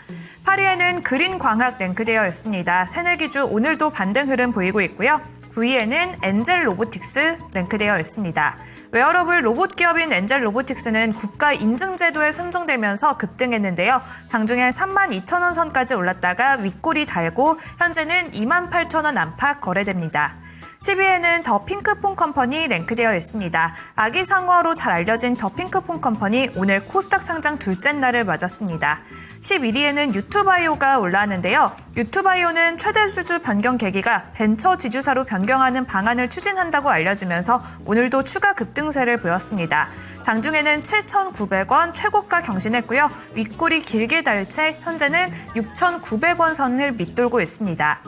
8위에는 그린광학 랭크되어 있습니다. 새내기주 오늘도 반등 흐름 보이고 있고요. 9위에는 엔젤 로보틱스 랭크되어 있습니다. 웨어러블 로봇 기업인 엔젤 로보틱스는 국가 인증 제도에 선정되면서 급등했는데요. 장중에 32,000원 선까지 올랐다가 윗골이 달고 현재는 28,000원 안팎 거래됩니다. 10위에는 더 핑크퐁 컴퍼니 랭크되어 있습니다. 아기 상어로 잘 알려진 더 핑크퐁 컴퍼니 오늘 코스닥 상장 둘째 날을 맞았습니다. 11위에는 유투바이오가 올라왔는데요. 유투바이오는 최대 주주 변경 계기가 벤처 지주사로 변경하는 방안을 추진한다고 알려지면서 오늘도 추가 급등세를 보였습니다. 장중에는 7,900원 최고가 경신했고요. 윗골이 길게 달 채 현재는 6,900원 선을 밑돌고 있습니다.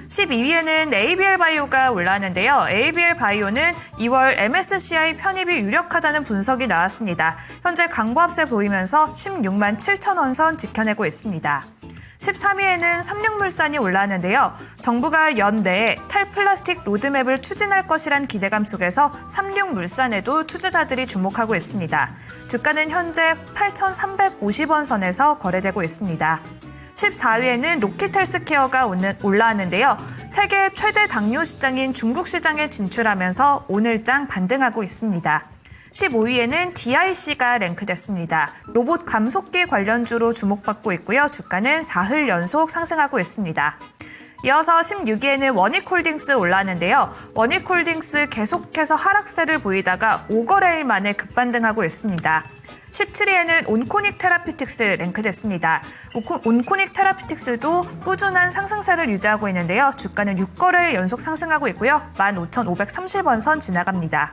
12위에는 ABL 바이오가 올라왔는데요. ABL 바이오는 2월 MSCI 편입이 유력하다는 분석이 나왔습니다. 현재 강보합세 보이면서 16만 7천 원 선 지켜내고 있습니다. 13위에는 삼육물산이 올라왔는데요. 정부가 연내에 탈플라스틱 로드맵을 추진할 것이란 기대감 속에서 삼육물산에도 투자자들이 주목하고 있습니다. 주가는 현재 8,350원 선에서 거래되고 있습니다. 14위에는 로키텔스케어가 올라왔는데요. 세계 최대 당뇨 시장인 중국 시장에 진출하면서 오늘장 반등하고 있습니다. 15위에는 DIC가 랭크됐습니다. 로봇 감속기 관련주로 주목받고 있고요. 주가는 4흘 연속 상승하고 있습니다. 이어서 16위에는 원익홀딩스 올라왔는데요. 원익홀딩스 계속해서 하락세를 보이다가 5거래일 만에 급반등하고 있습니다. 17위에는 온코닉 테라피틱스 랭크됐습니다. 온코닉 테라피틱스도 꾸준한 상승세를 유지하고 있는데요. 주가는 6거래일 연속 상승하고 있고요. 15,530원 선 지나갑니다.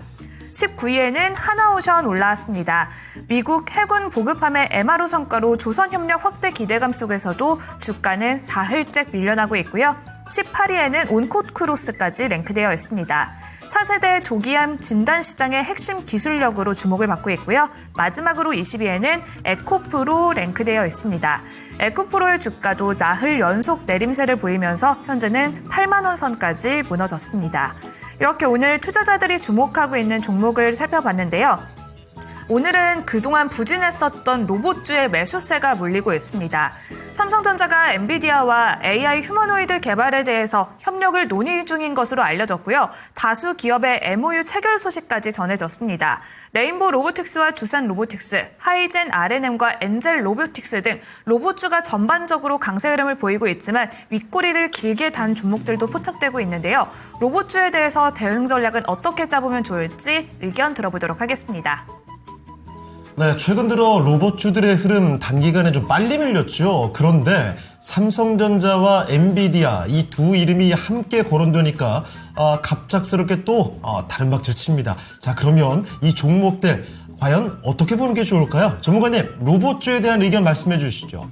19위에는 하나오션 올라왔습니다. 미국 해군 보급함의 MRO 성과로 조선협력 확대 기대감 속에서도 주가는 4흘째 밀려나고 있고요. 18위에는 온코크로스까지 랭크되어 있습니다. 차세대 조기암 진단 시장의 핵심 기술력으로 주목을 받고 있고요. 마지막으로 20위에는 에코프로 랭크되어 있습니다. 에코프로의 주가도 나흘 연속 내림세를 보이면서 현재는 8만 원 선까지 무너졌습니다. 이렇게 오늘 투자자들이 주목하고 있는 종목을 살펴봤는데요. 오늘은 그동안 부진했었던 로봇주의 매수세가 몰리고 있습니다. 삼성전자가 엔비디아와 AI 휴머노이드 개발에 대해서 협력을 논의 중인 것으로 알려졌고요. 다수 기업의 MOU 체결 소식까지 전해졌습니다. 레인보우 로보틱스와 두산 로보틱스, 하이젠 R&M과 엔젤 로보틱스 등 로봇주가 전반적으로 강세 흐름을 보이고 있지만 윗꼬리를 길게 단 종목들도 포착되고 있는데요. 로봇주에 대해서 대응 전략은 어떻게 짜보면 좋을지 의견 들어보도록 하겠습니다. 네, 최근 들어 로봇주들의 흐름 단기간에 좀 빨리 밀렸죠. 그런데 삼성전자와 엔비디아 이 두 이름이 함께 거론되니까 갑작스럽게 또 다른 박질 칩니다. 자, 그러면 이 종목들 과연 어떻게 보는 게 좋을까요? 전문가님, 로봇주에 대한 의견 말씀해 주시죠.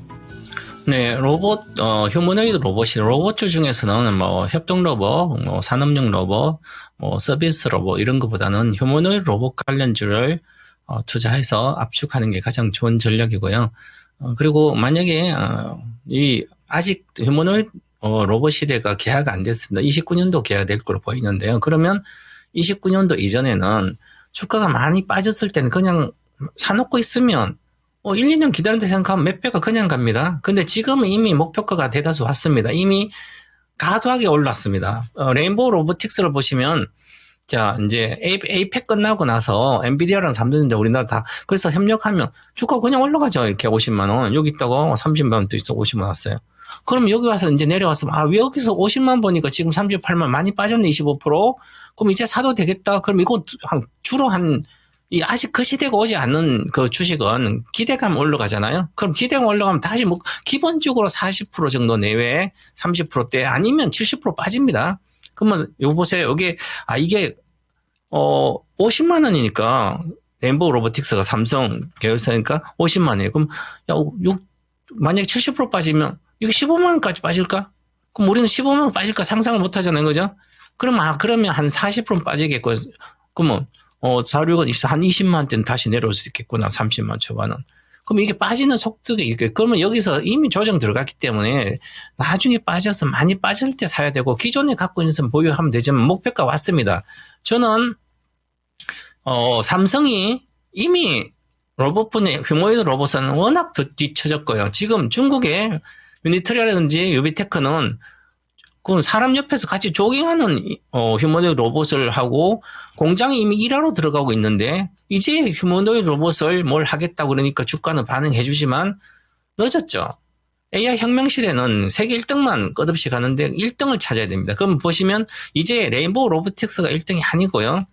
네, 휴머노이드 로봇이 로봇주 중에서는 뭐 협동 로봇, 뭐 산업용 로봇, 뭐 서비스 로봇 이런 것보다는 휴머노이드 로봇 관련주를 투자해서 압축하는 게 가장 좋은 전략이고요. 그리고 만약에 아직 휴머노이드 로봇 시대가 개화가 안 됐습니다. 29년도 개화될 걸로 보이는데요. 그러면 29년도 이전에는 주가가 많이 빠졌을 때는 그냥 사놓고 있으면 1, 2년 기다린다 생각하면 몇 배가 그냥 갑니다. 근데 지금은 이미 목표가가 대다수 왔습니다. 이미 과도하게 올랐습니다. 레인보우 로보틱스를 보시면 자, 이제 에이펙 끝나고 나서 엔비디아랑 삼성전자 우리나라 다 그래서 협력하면 주가 그냥 올라가죠. 이렇게 50만 원. 여기 있다가 30만 원도 있어 50만 원 왔어요. 그럼 여기 와서 이제 내려왔으면 여기서 50만 보니까 지금 38만 많이 빠졌네 25%. 그럼 이제 사도 되겠다. 그럼 이거 주로 아직 그 시대가 오지 않는 그 주식은 기대감 올라가잖아요. 그럼 기대감 올라가면 다시 뭐 기본적으로 40% 정도 내외 30%대 아니면 70% 빠집니다. 그러면 요거 보세요. 여기 이게 50만 원이니까 레인보우 로보틱스가 삼성 계열사니까 50만 원이에요. 그럼 만약에 70% 빠지면 이게 15만 원까지 빠질까? 그럼 우리는 15만 원 빠질까 상상을 못 하잖아요. 그죠? 그러면 한 40% 빠지겠고 그러면 자료가 있어 한 20만 원대는 다시 내려올 수 있겠구나. 30만 원 초반은. 그럼 이게 빠지는 속도가 그러면 여기서 이미 조정 들어갔기 때문에 나중에 빠져서 많이 빠질 때 사야 되고 기존에 갖고 있는 선 보유하면 되지만 목표가 왔습니다. 저는 삼성이 이미 로봇분야 휴머노이드 로봇은 워낙 뒤처졌고요. 지금 중국의 유니트리라든지 유비테크는 그 사람 옆에서 같이 조깅하는 휴머노이드 로봇을 하고 공장에 이미 일하러 들어가고 있는데 이제 휴머노이드 로봇을 뭘 하겠다고 그러니까 주가는 반응해 주지만 늦었죠. AI 혁명 시대는 세계 1등만 끝없이 가는데 1등을 찾아야 됩니다. 그럼 보시면 이제 레인보우 로보틱스가 1등이 아니고요.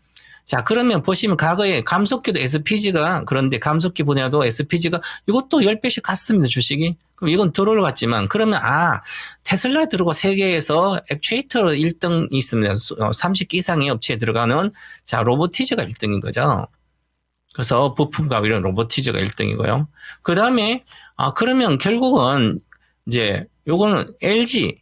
자, 그러면 보시면 과거에 감속기도 SPG가 그런데 감속기 분야도 SPG가 이것도 10배씩 갔습니다. 주식이. 그럼 이건 덜 올라갔지만 그러면 테슬라에 들어가 세계에서 액추에이터 1등이 있습니다. 30개 이상의 업체에 들어가는 자 로보티즈가 1등인 거죠. 그래서 부품과 이런 로보티즈가 1등이고요. 그 다음에 그러면 결국은 이제 요거는 LG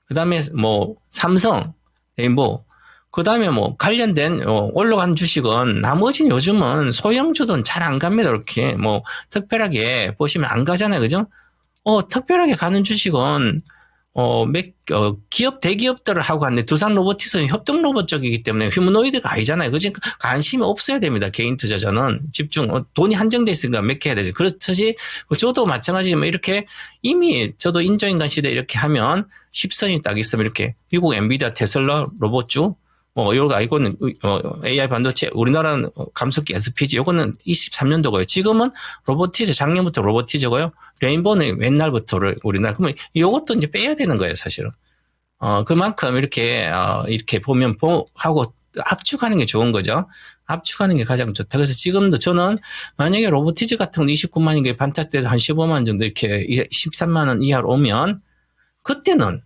그 다음에 뭐 삼성, 레인보우 그 다음에 뭐 관련된 올라간 주식은 나머지는 요즘은 소형주든 잘 안 갑니다. 이렇게 뭐 특별하게 보시면 안 가잖아요. 그죠? 특별하게 가는 주식은 기업 대기업들을 하고 갔는데 두산 로보틱스는 협동 로봇 쪽이기 때문에 휴머노이드가 아니잖아요. 그지? 관심이 없어야 됩니다. 개인 투자자는 집중 돈이 한정돼 있으니까 몇 개 해야 되죠. 그렇듯이 저도 마찬가지지만 이렇게 이미 저도 인조인간 시대 이렇게 하면 10선이 딱 있으면 이렇게 미국 엔비디아 테슬라 로봇주 요거 이거는 AI 반도체 우리나라는 감속기 SPG 요거는 23년도고요. 지금은 로보티즈 작년부터 로보티즈고요. 레인보우는 옛날부터를 우리나라 그러면 요것도 이제 빼야 되는 거예요, 사실은. 그만큼 이렇게 보면 하고 압축하는 게 좋은 거죠. 압축하는 게 가장 좋다. 그래서 지금도 저는 만약에 로보티즈 같은 거 29만인 게 반타 때도 한 15만 정도 이렇게 13만 원 이하로 오면 그때는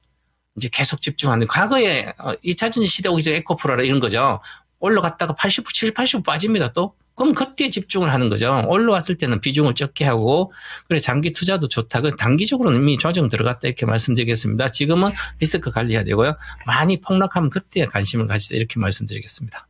이제 계속 집중하는 과거에 2차 전지 시대 오기 전에 에코프로라 이런 거죠. 올라갔다가 80%, 70, 80% 빠집니다 또. 그럼 그때 집중을 하는 거죠. 올라왔을 때는 비중을 적게 하고, 그래, 장기 투자도 좋다. 그 단기적으로는 이미 조정 들어갔다 이렇게 말씀드리겠습니다. 지금은 리스크 관리해야 되고요. 많이 폭락하면 그때 관심을 가지자 이렇게 말씀드리겠습니다.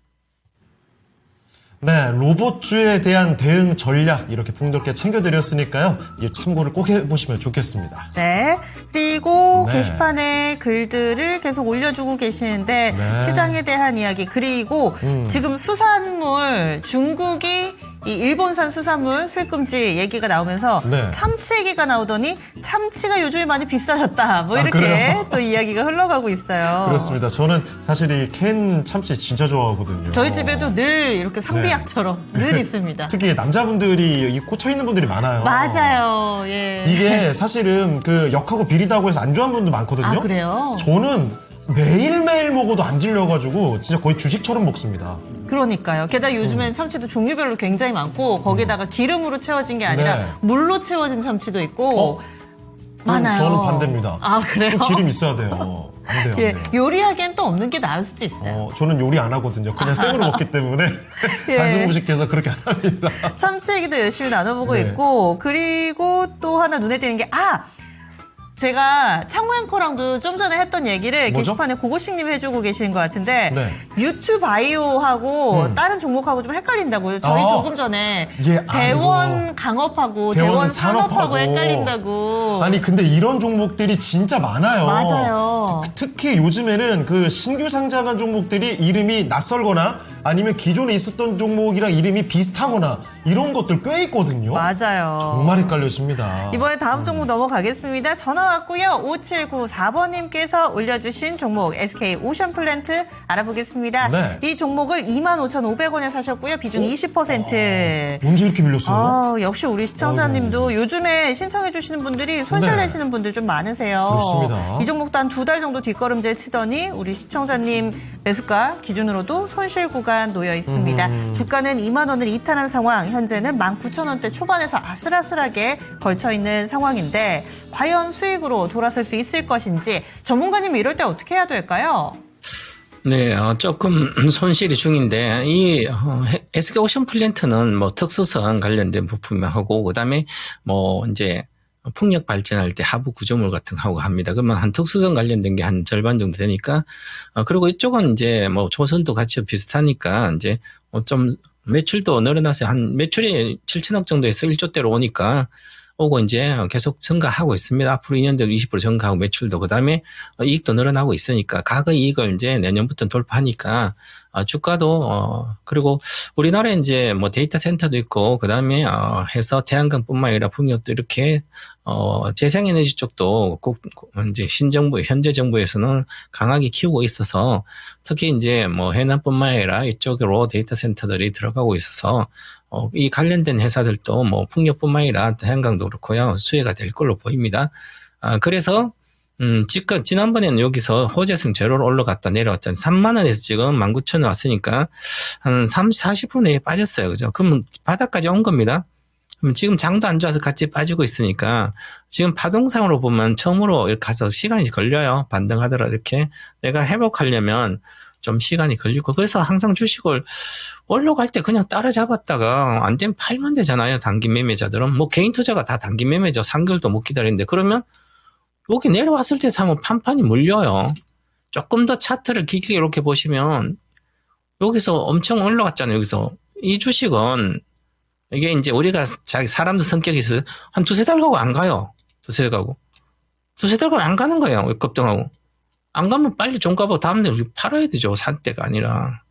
네, 로봇주에 대한 대응 전략 이렇게 풍족하게 챙겨드렸으니까요. 이 참고를 꼭 해보시면 좋겠습니다. 네. 그리고 네. 게시판에 글들을 계속 올려주고 계시는데 네. 시장에 대한 이야기 그리고 지금 수산물 중국이 이 일본산 수산물 수입금지 얘기가 나오면서 네. 참치 얘기가 나오더니 참치가 요즘에 많이 비싸졌다. 뭐 아, 이렇게 그래요? 또 이야기가 흘러가고 있어요. 그렇습니다. 저는 사실 이 캔 참치 진짜 좋아하거든요. 저희 집에도 늘 이렇게 상비약처럼 늘 있습니다. 특히 남자분들이 이 꽂혀 있는 분들이 많아요. 맞아요. 예. 이게 사실은 그 역하고 비리다고 해서 안 좋아하는 분도 많거든요. 아, 그래요? 저는 매일매일 먹어도 안 질려가지고 진짜 거의 주식처럼 먹습니다. 그러니까요. 게다가 요즘엔 참치도 종류별로 굉장히 많고 거기다가 기름으로 채워진 게 아니라 네. 물로 채워진 참치도 있고 많아요. 저는 반대입니다. 아, 그래요? 꼭 기름 있어야 돼요. 안 돼요. 예, 안 돼요. 요리하기엔 또 없는 게 나을 수도 있어요. 저는 요리 안 하거든요. 그냥 생으로 먹기 때문에 예. 단순 무식해서 그렇게 안 합니다. 참치 얘기도 열심히 나눠보고 네. 있고 그리고 또 하나 눈에 띄는 게 제가 창모 앵커랑도 좀 전에 했던 얘기를 뭐죠? 게시판에 고고식님 해주고 계시는 것 같은데 네. 유튜바이오하고 다른 종목하고 좀 헷갈린다고요. 저희 아. 조금 전에 예, 대원 아이고. 강업하고 대원 대원 산업하고 산업하고. 헷갈린다고. 아니 근데 이런 종목들이 진짜 많아요. 맞아요. 특히 요즘에는 그 신규 상장한 종목들이 이름이 낯설거나 아니면 기존에 있었던 종목이랑 이름이 비슷하거나 이런 것들 꽤 있거든요. 맞아요. 정말 헷갈려집니다. 이번에 다음 종목 넘어가겠습니다. 전화 왔고요. 5794번님께서 올려주신 종목 SK 오션플랜트 알아보겠습니다. 네. 이 종목을 25,500원에 사셨고요. 비중 20%. 언제 이렇게 밀렸어요? 역시 우리 시청자님도 요즘에 신청해 주시는 분들이 손실 네. 내시는 분들 좀 많으세요. 그렇습니다. 이 종목도 한 2달 정도 뒷걸음질 치더니 우리 시청자님 매수가 기준으로도 손실 구간 놓여 있습니다. 주가는 2만 원을 이탈한 상황, 현재는 19,000원대 초반에서 아슬아슬하게 걸쳐 있는 상황인데 과연 수익으로 돌아설 수 있을 것인지 전문가님이 이럴 때 어떻게 해야 될까요? 네, 조금 손실이 중인데, SK 오션플랜트는 뭐 특수선 관련된 부품하고, 그 다음에 이제 풍력 발전할 때 하부 구조물 같은 거 하고 합니다. 그러면 한 특수선 관련된 게 한 절반 정도 되니까, 그리고 이쪽은 이제 조선도 같이 비슷하니까, 이제 좀 매출도 늘어나서 한 매출이 7천억 정도에서 1조대로 오니까, 오고 이제 계속 증가하고 있습니다. 앞으로 2년대로 20% 증가하고 매출도 그다음에 이익도 늘어나고 있으니까 과거 이익을 이제 내년부터 돌파하니까 주가도 그리고 우리나라에 이제 데이터 센터도 있고 그다음에 해서 태양광뿐만 아니라 풍력도 이렇게 재생에너지 쪽도 꼭 이제 신정부 현재 정부에서는 강하게 키우고 있어서 특히 이제 해남뿐만 아니라 이쪽으로 데이터 센터들이 들어가고 있어서 이 관련된 회사들도 풍력뿐만 아니라 태양광도 그렇고요. 수혜가 될 걸로 보입니다. 그래서 지난번에는 여기서 호재성 제로로 올라갔다 내려왔잖아요. 3만 원에서 지금 19,000원 왔으니까 한 30, 40% 내에 빠졌어요. 그죠? 그러면 바닥까지 온 겁니다. 그럼 지금 장도 안 좋아서 같이 빠지고 있으니까 지금 파동상으로 보면 처음으로 이렇게 가서 시간이 걸려요. 반등하더라도 이렇게 내가 회복하려면 좀 시간이 걸리고 그래서 항상 주식을 올라갈 때 그냥 따라잡았다가 안 되면 팔면 되잖아요. 단기 매매자들은 개인 투자가 다 단기 매매죠. 3개월도 못 기다리는데 그러면 여기 내려왔을 때 사면 판판이 물려요. 조금 더 차트를 깊게 이렇게 보시면 여기서 엄청 올라갔잖아요. 여기서 이 주식은 이게 이제 우리가 사람들 성격이 있어요. 한 두세 달 가고 안 가요. 두세 달 가고 안 가는 거예요. 급등하고. 안 가면 빨리 종가보고 다음날 팔아야 되죠. 산 때가 아니라.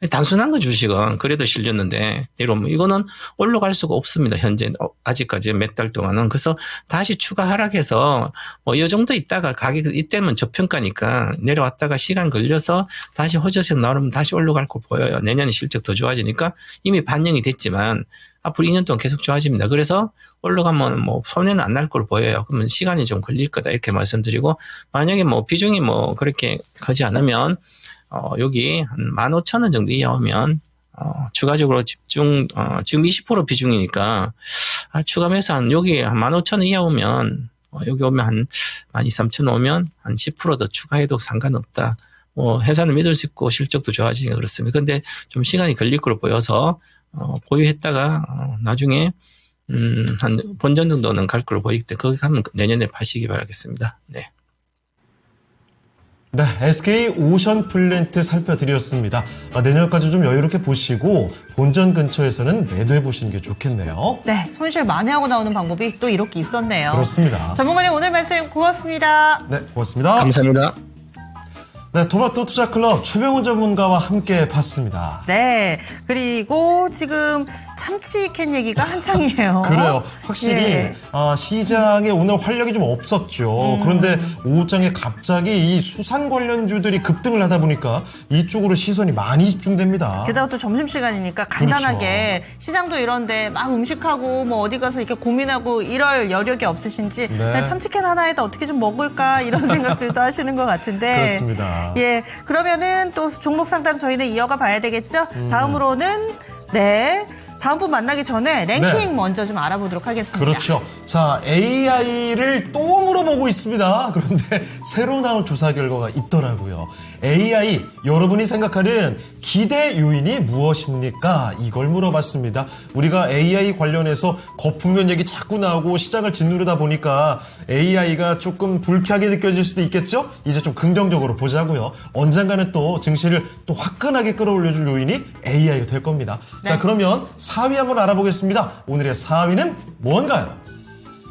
단순한 거 주식은 그래도 실렸는데 내려오면 이거는 올라갈 수가 없습니다. 현재 아직까지 몇 달 동안은. 그래서 다시 추가 하락해서 이 정도 있다가 가격이 이때면 저평가니까 내려왔다가 시간 걸려서 다시 호조색 나오면 다시 올라갈 거 보여요. 내년에 실적 더 좋아지니까 이미 반영이 됐지만 앞으로 2년 동안 계속 좋아집니다. 그래서 올라가면 손해는 안 날 걸로 보여요. 그러면 시간이 좀 걸릴 거다 이렇게 말씀드리고 만약에 비중이 그렇게 크지 않으면 여기 한 15,000원 정도 이하오면 추가적으로 집중 지금 20% 비중이니까 추가 매수 한 여기 한 15,000원 이하 오면 여기 오면 한 12,000, 3,000 오면 한 10% 더 추가해도 상관없다. 회사는 믿을 수 있고 실적도 좋아지니까 그렇습니다. 근데 좀 시간이 걸릴 걸로 보여서 보유했다가 나중에 한 본전 정도는 갈 걸로 보이기 때문에 거기 가면 내년에 파시기 바라겠습니다. 네. 네, SK 오션플랜트 살펴드렸습니다. 내년까지 좀 여유롭게 보시고 본전 근처에서는 매도해 보시는 게 좋겠네요. 네, 손실 만회하고 나오는 방법이 또 이렇게 있었네요. 그렇습니다. 전문가님 오늘 말씀 고맙습니다. 네, 고맙습니다. 감사합니다. 네, 토마토 투자클럽 최병훈 전문가와 함께 봤습니다. 네, 그리고 지금 참치캔 얘기가 한창이에요. 그래요. 확실히 예. 시장에 오늘 활력이 좀 없었죠. 그런데 오후장에 갑자기 이 수산 관련주들이 급등을 하다 보니까 이쪽으로 시선이 많이 집중됩니다. 게다가 또 점심시간이니까 간단하게 시장도 이런데 막 음식하고 뭐 어디 가서 이렇게 고민하고 이럴 여력이 없으신지 그냥 참치캔 하나에다 어떻게 좀 먹을까 이런 생각들도 하시는 것 같은데. 그렇습니다. 예, 그러면은 또 종목 상담 저희는 이어가 봐야 되겠죠? 다음으로는 다음 분 만나기 전에 랭킹 네. 먼저 좀 알아보도록 하겠습니다. 그렇죠. 자, AI를 또 물어보고 있습니다. 그런데 새로 나온 조사 결과가 있더라고요. AI, 여러분이 생각하는 기대 요인이 무엇입니까? 이걸 물어봤습니다. 우리가 AI 관련해서 거품면 얘기 자꾸 나오고 시장을 짓누르다 보니까 AI가 조금 불쾌하게 느껴질 수도 있겠죠? 이제 좀 긍정적으로 보자고요. 언젠가는 또 증시를 또 화끈하게 끌어올려줄 요인이 AI가 될 겁니다. 네. 자, 그러면 4위 한번 알아보겠습니다. 오늘의 4위는 뭔가요?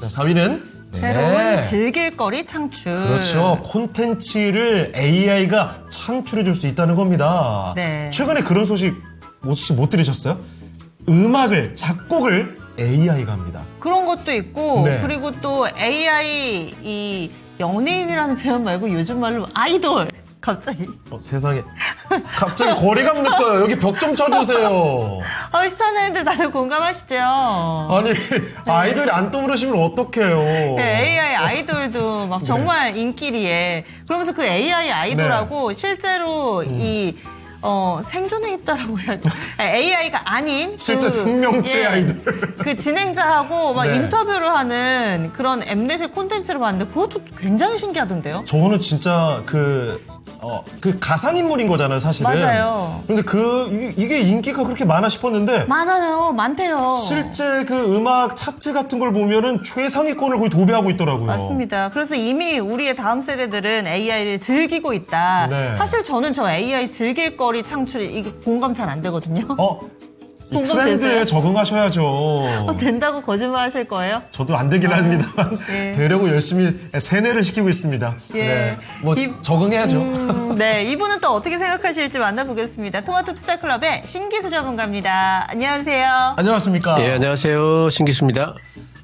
자, 4위는 새로운 즐길거리 창출. 그렇죠. 콘텐츠를 AI가 창출해 줄 수 있다는 겁니다. 네. 최근에 그런 소식 혹시 못 들으셨어요? 음악을, 작곡을 AI가 합니다. 그런 것도 있고 네. 그리고 또 AI 이 연예인이라는 표현 말고 요즘 말로 아이돌 갑자기 세상에. 갑자기 거리감 느껴요. 여기 벽 좀 쳐주세요. 시청자님들 다들 공감하시죠? 아니, 아이돌이 안 떠오르시면 어떡해요. AI 아이돌도 막 정말 인기리에 그러면서 그 AI 아이돌하고 실제로 이 생존해 있다라고 해야 돼. AI가 아닌 실제 생명체 아이돌. 그 진행자하고 막 네. 인터뷰를 하는 그런 엠넷의 콘텐츠를 봤는데 그것도 굉장히 신기하던데요. 저는 진짜 그 가상인물인 거잖아요, 사실은. 맞아요. 근데 이게 인기가 그렇게 많아 싶었는데. 많아요, 많대요. 실제 그 음악 차트 같은 걸 보면은 최상위권을 거의 도배하고 있더라고요. 맞습니다. 그래서 이미 우리의 다음 세대들은 AI를 즐기고 있다. 네. 사실 저는 저 AI 즐길 거리 창출이 이게 공감 잘 안 되거든요. 이 공감되세요? 트렌드에 적응하셔야죠. 된다고 거짓말 하실 거예요? 저도 안 되긴 합니다만 예. 되려고 열심히 세뇌를 시키고 있습니다. 예. 네. 뭐 적응해야죠. 네, 이분은 또 어떻게 생각하실지 만나보겠습니다. 토마토 투자클럽의 신기수 전문가입니다. 안녕하세요. 안녕하십니까? 예, 안녕하세요. 신기수입니다.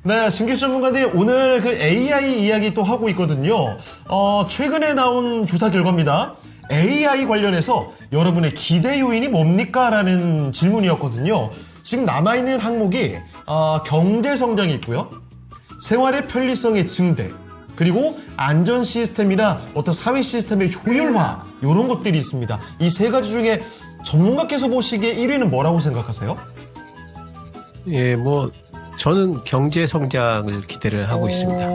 네, 신기수 전문가님 오늘 그 AI 이야기 또 하고 있거든요. 최근에 나온 조사 결과입니다. AI 관련해서 여러분의 기대 요인이 뭡니까? 라는 질문이었거든요. 지금 남아있는 항목이 경제 성장이 있고요. 생활의 편리성의 증대, 그리고 안전 시스템이나 어떤 사회 시스템의 효율화 이런 것들이 있습니다. 이 세 가지 중에 전문가께서 보시기에 1위는 뭐라고 생각하세요? 예, 저는 경제 성장을 기대를 하고 있습니다.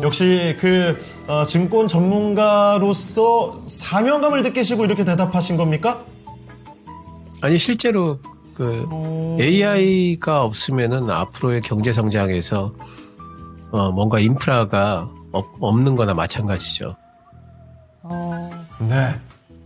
역시 증권 전문가로서 사명감을 느끼시고 이렇게 대답하신 겁니까? 아니, 실제로 AI가 없으면은 앞으로의 경제 성장에서 뭔가 인프라가 없는 거나 마찬가지죠. 네.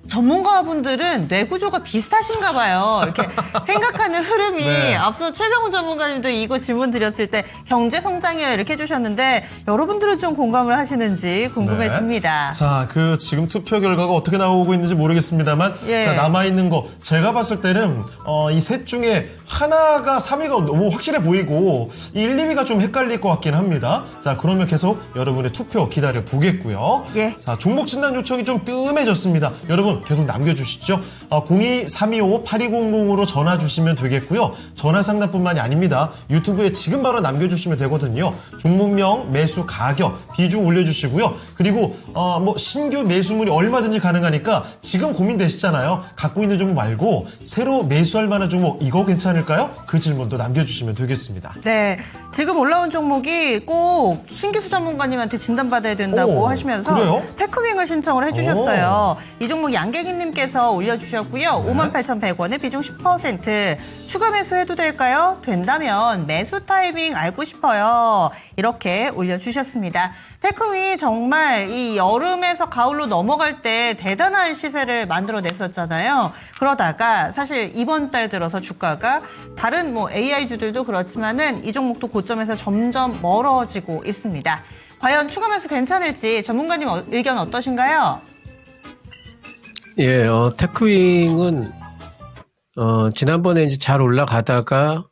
전문가분들은 뇌구조가 비슷하신가 봐요. 이렇게 생각하는 흐름이 네. 앞서 최병훈 전문가님도 이거 질문 드렸을 때 경제 성장이요 이렇게 해주셨는데 여러분들은 좀 공감을 하시는지 궁금해집니다. 네. 자, 지금 투표 결과가 어떻게 나오고 있는지 모르겠습니다만 예. 자, 남아있는 거 제가 봤을 때는 이 셋 중에 하나가 3위가 너무 확실해 보이고 1, 2위가 좀 헷갈릴 것 같긴 합니다. 자, 그러면 계속 여러분의 투표 기다려 보겠고요. 예. 자, 종목 진단 요청이 좀 뜸해졌습니다. 여러분 계속 남겨주시죠. 02-325-8200으로 전화 주시면 되겠고요. 전화 상담뿐만이 아닙니다. 유튜브에 지금 바로 남겨주시면 되거든요. 종목명, 매수 가격, 비중 올려주시고요. 그리고 신규 매수물이 얼마든지 가능하니까 지금 고민되시잖아요. 갖고 있는 종목 말고 새로 매수할 만한 종목 이거 괜찮을까요? 그 질문도 남겨주시면 되겠습니다. 네, 지금 올라온 종목이 꼭 신기수 전문가님한테 진단받아야 된다고 오, 하시면서 그래요? 테크윙을 신청을 해주셨어요. 이 종목 양갱이님께서 올려주셨고요. 58,100원에 비중 10%. 추가 매수해도 될까요? 된다면 매수 타이밍 알고 싶어요. 이렇게 올려주셨습니다. 테크윙이 정말 이 여름에서 가을로 넘어갈 때 대단한 시세를 만들어냈었잖아요. 그러다가 사실 이번 달 들어서 주가가 다른 뭐 AI주들도 그렇지만은 이 종목도 고점에서 점점 멀어지고 있습니다. 과연 추가 매수 괜찮을지 전문가님 의견 어떠신가요? 예, 테크윙은 지난번에 이제 잘 올라가다가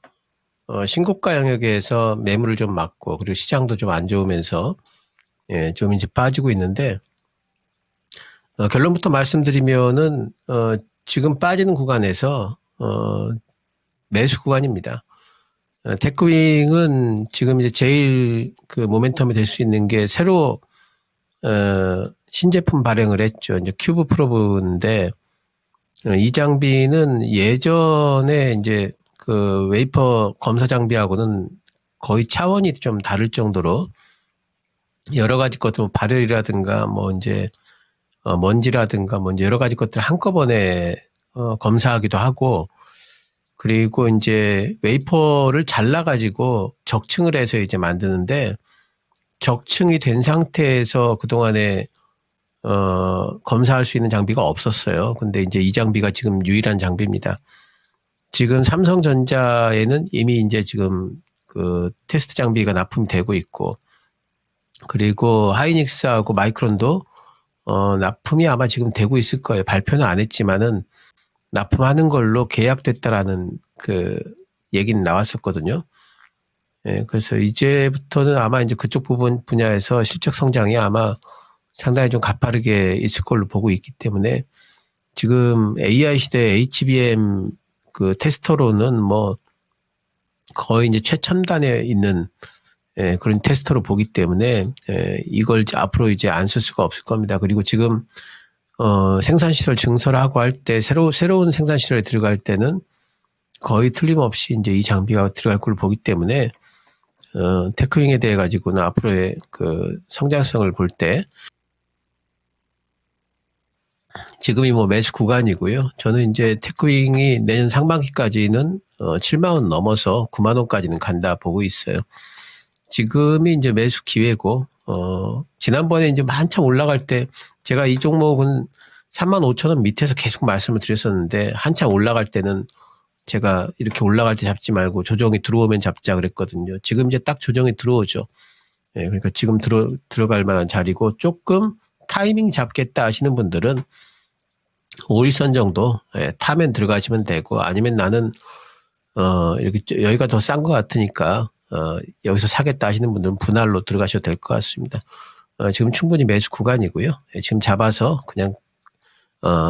신고가 영역에서 매물을 좀 맞고 그리고 시장도 좀 안 좋으면서 예, 좀 이제 빠지고 있는데 결론부터 말씀드리면은 지금 빠지는 구간에서 매수 구간입니다. 테크윙은 지금 이제 제일 그 모멘텀이 될 수 있는 게 새로 신제품 발행을 했죠. 이제 큐브 프로브인데 이 장비는 예전에 이제 그 웨이퍼 검사 장비하고는 거의 차원이 좀 다를 정도로 여러 가지 것들 발열이라든가 뭐 이제 먼지라든가 뭐 이제 여러 가지 것들 한꺼번에 검사하기도 하고 그리고 이제 웨이퍼를 잘라가지고 적층을 해서 이제 만드는데 적층이 된 상태에서 그동안에 검사할 수 있는 장비가 없었어요. 근데 이제 이 장비가 지금 유일한 장비입니다. 지금 삼성전자에는 이미 이제 지금 그 테스트 장비가 납품이 되고 있고 그리고 하이닉스하고 마이크론도 납품이 아마 지금 되고 있을 거예요. 발표는 안 했지만은 납품하는 걸로 계약됐다라는 그 얘기는 나왔었거든요. 예, 그래서 이제부터는 아마 이제 그쪽 분야에서 실적 성장이 아마 상당히 좀 가파르게 있을 걸로 보고 있기 때문에 지금 AI 시대 HBM 그 테스터로는 뭐 거의 이제 최첨단에 있는 예, 그런 테스터로 보기 때문에 이걸 이제 앞으로 이제 안 쓸 수가 없을 겁니다. 그리고 지금 생산시설 증설하고 할 때 새로운 생산시설에 들어갈 때는 거의 틀림없이 이제 이 장비가 들어갈 걸로 보기 때문에 테크윙에 대해 가지고는 앞으로의 그 성장성을 볼 때 지금이 뭐 매수 구간이고요. 저는 이제 테크윙이 내년 상반기까지는 7만 원 넘어서 9만 원까지는 간다 보고 있어요. 지금이 이제 매수 기회고 지난번에 이제 한참 올라갈 때 제가 이 종목은 3만 5천 원 밑에서 계속 말씀을 드렸었는데 한참 올라갈 때는 제가 이렇게 올라갈 때 잡지 말고 조정이 들어오면 잡자 그랬거든요. 지금 이제 딱 조정이 들어오죠. 예, 그러니까 지금 들어갈 만한 자리고 조금 타이밍 잡겠다 하시는 분들은 5일선 정도 타면 들어가시면 되고 아니면 나는 이렇게 여기가 더 싼 것 같으니까 여기서 사겠다 하시는 분들은 분할로 들어가셔도 될 것 같습니다. 지금 충분히 매수 구간이고요. 지금 잡아서 그냥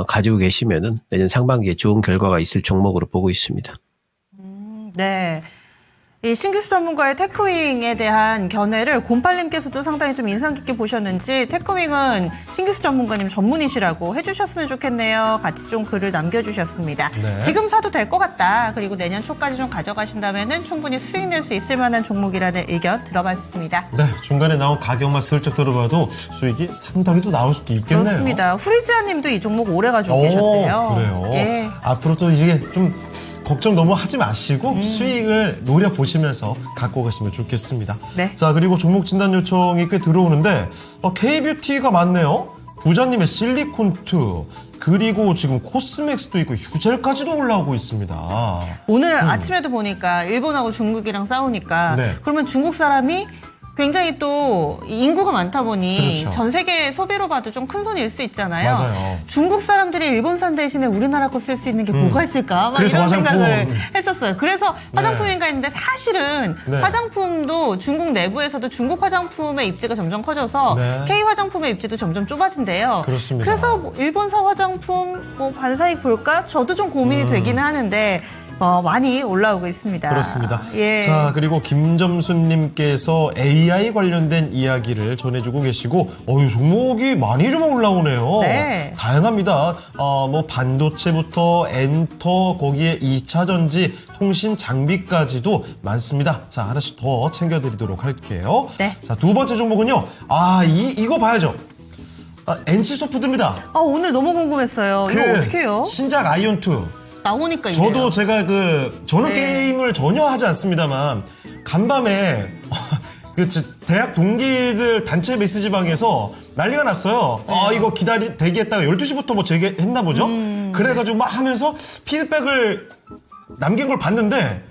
가지고 계시면은 내년 상반기에 좋은 결과가 있을 종목으로 보고 있습니다. 네. 이 신규수 전문가의 테크윙에 대한 견해를 곰팔님께서도 상당히 좀 인상 깊게 보셨는지 테크윙은 신규수 전문가님 전문이시라고 해주셨으면 좋겠네요. 같이 좀 글을 남겨주셨습니다. 네. 지금 사도 될 것 같다. 그리고 내년 초까지 좀 가져가신다면은 충분히 수익 낼 수 있을 만한 종목이라는 의견 들어봤습니다. 네, 중간에 나온 가격만 슬쩍 들어봐도 수익이 상당히 또 나올 수도 있겠네요. 그렇습니다. 후리지아님도 이 종목 오래 가지고 계셨대요. 그래요. 예. 앞으로 또 이게 좀 걱정 너무 하지 마시고 수익을 노려보시면서 갖고 가시면 좋겠습니다. 네. 자, 그리고 종목 진단 요청이 꽤 들어오는데 K뷰티가 많네요. 부자님의 실리콘2 그리고 지금 코스맥스도 있고 휴젤까지도 올라오고 있습니다. 오늘 아침에도 보니까 일본하고 중국이랑 싸우니까 네. 그러면 중국 사람이 굉장히 또 인구가 많다 보니 그렇죠. 전 세계 소비로 봐도 좀 큰 손일 수 있잖아요. 맞아요. 중국 사람들이 일본산 대신에 우리나라 거 쓸 수 있는 게 뭐가 있을까? 막 그래서 이런 화장품. 생각을 했었어요. 그래서 화장품인가 했는데 사실은 네. 화장품도 중국 내부에서도 중국 화장품의 입지가 점점 커져서 네. K 화장품의 입지도 점점 좁아진대요. 그렇습니다. 그래서 뭐 일본산 화장품 뭐 반사익 볼까? 저도 좀 고민이 되기는 하는데 많이 올라오고 있습니다. 그렇습니다. 예. 자, 그리고 김점순님께서 AI 관련된 이야기를 전해주고 계시고, 종목이 많이 좀 올라오네요. 네. 다양합니다. 뭐 반도체부터 엔터, 거기에 2차 전지, 통신 장비까지도 많습니다. 자, 하나씩 더 챙겨드리도록 할게요. 네. 자, 두 번째 종목은요. 이거 봐야죠. NC 소프트입니다. 오늘 너무 궁금했어요. 이거 어떻게 해요? 신작 아이온2. 나오니까 이래요. 저도 제가 저는 네. 게임을 전혀 하지 않습니다만, 간밤에, 대학 동기들 단체 메시지방에서 난리가 났어요. 이거 대기했다가 12시부터 뭐 재개했나 보죠? 그래가지고 막 하면서 피드백을 남긴 걸 봤는데,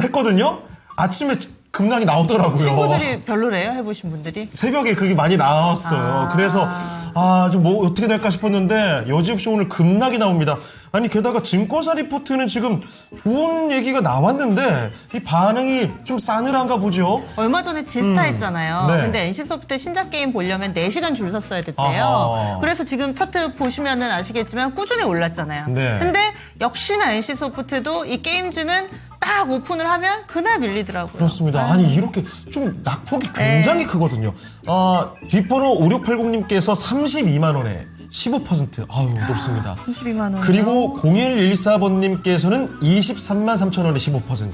했거든요? 아침에 급락이 나오더라고요. 친구들이 별로래요? 해보신 분들이? 새벽에 그게 많이 나왔어요. 그래서 좀 뭐 어떻게 될까 싶었는데 여지없이 오늘 급락이 나옵니다. 아니 게다가 증권사 리포트는 지금 좋은 얘기가 나왔는데 이 반응이 좀 싸늘한가 보죠. 얼마 전에 지스타 했잖아요. 네. 근데 NC소프트 신작 게임 보려면 4시간 줄 섰어야 됐대요. 아하. 그래서 지금 차트 보시면은 아시겠지만 꾸준히 올랐잖아요. 네. 근데 역시나 NC소프트도 이 게임주는 딱 오픈을 하면 그날 밀리더라고요. 그렇습니다. 아니 이렇게 좀 낙폭이 굉장히 크거든요. 뒷번호 5680님께서 32만 원에 15%. 아유 높습니다. 32만 원. 그리고 0114번님께서는 23만 3천 원에 15%.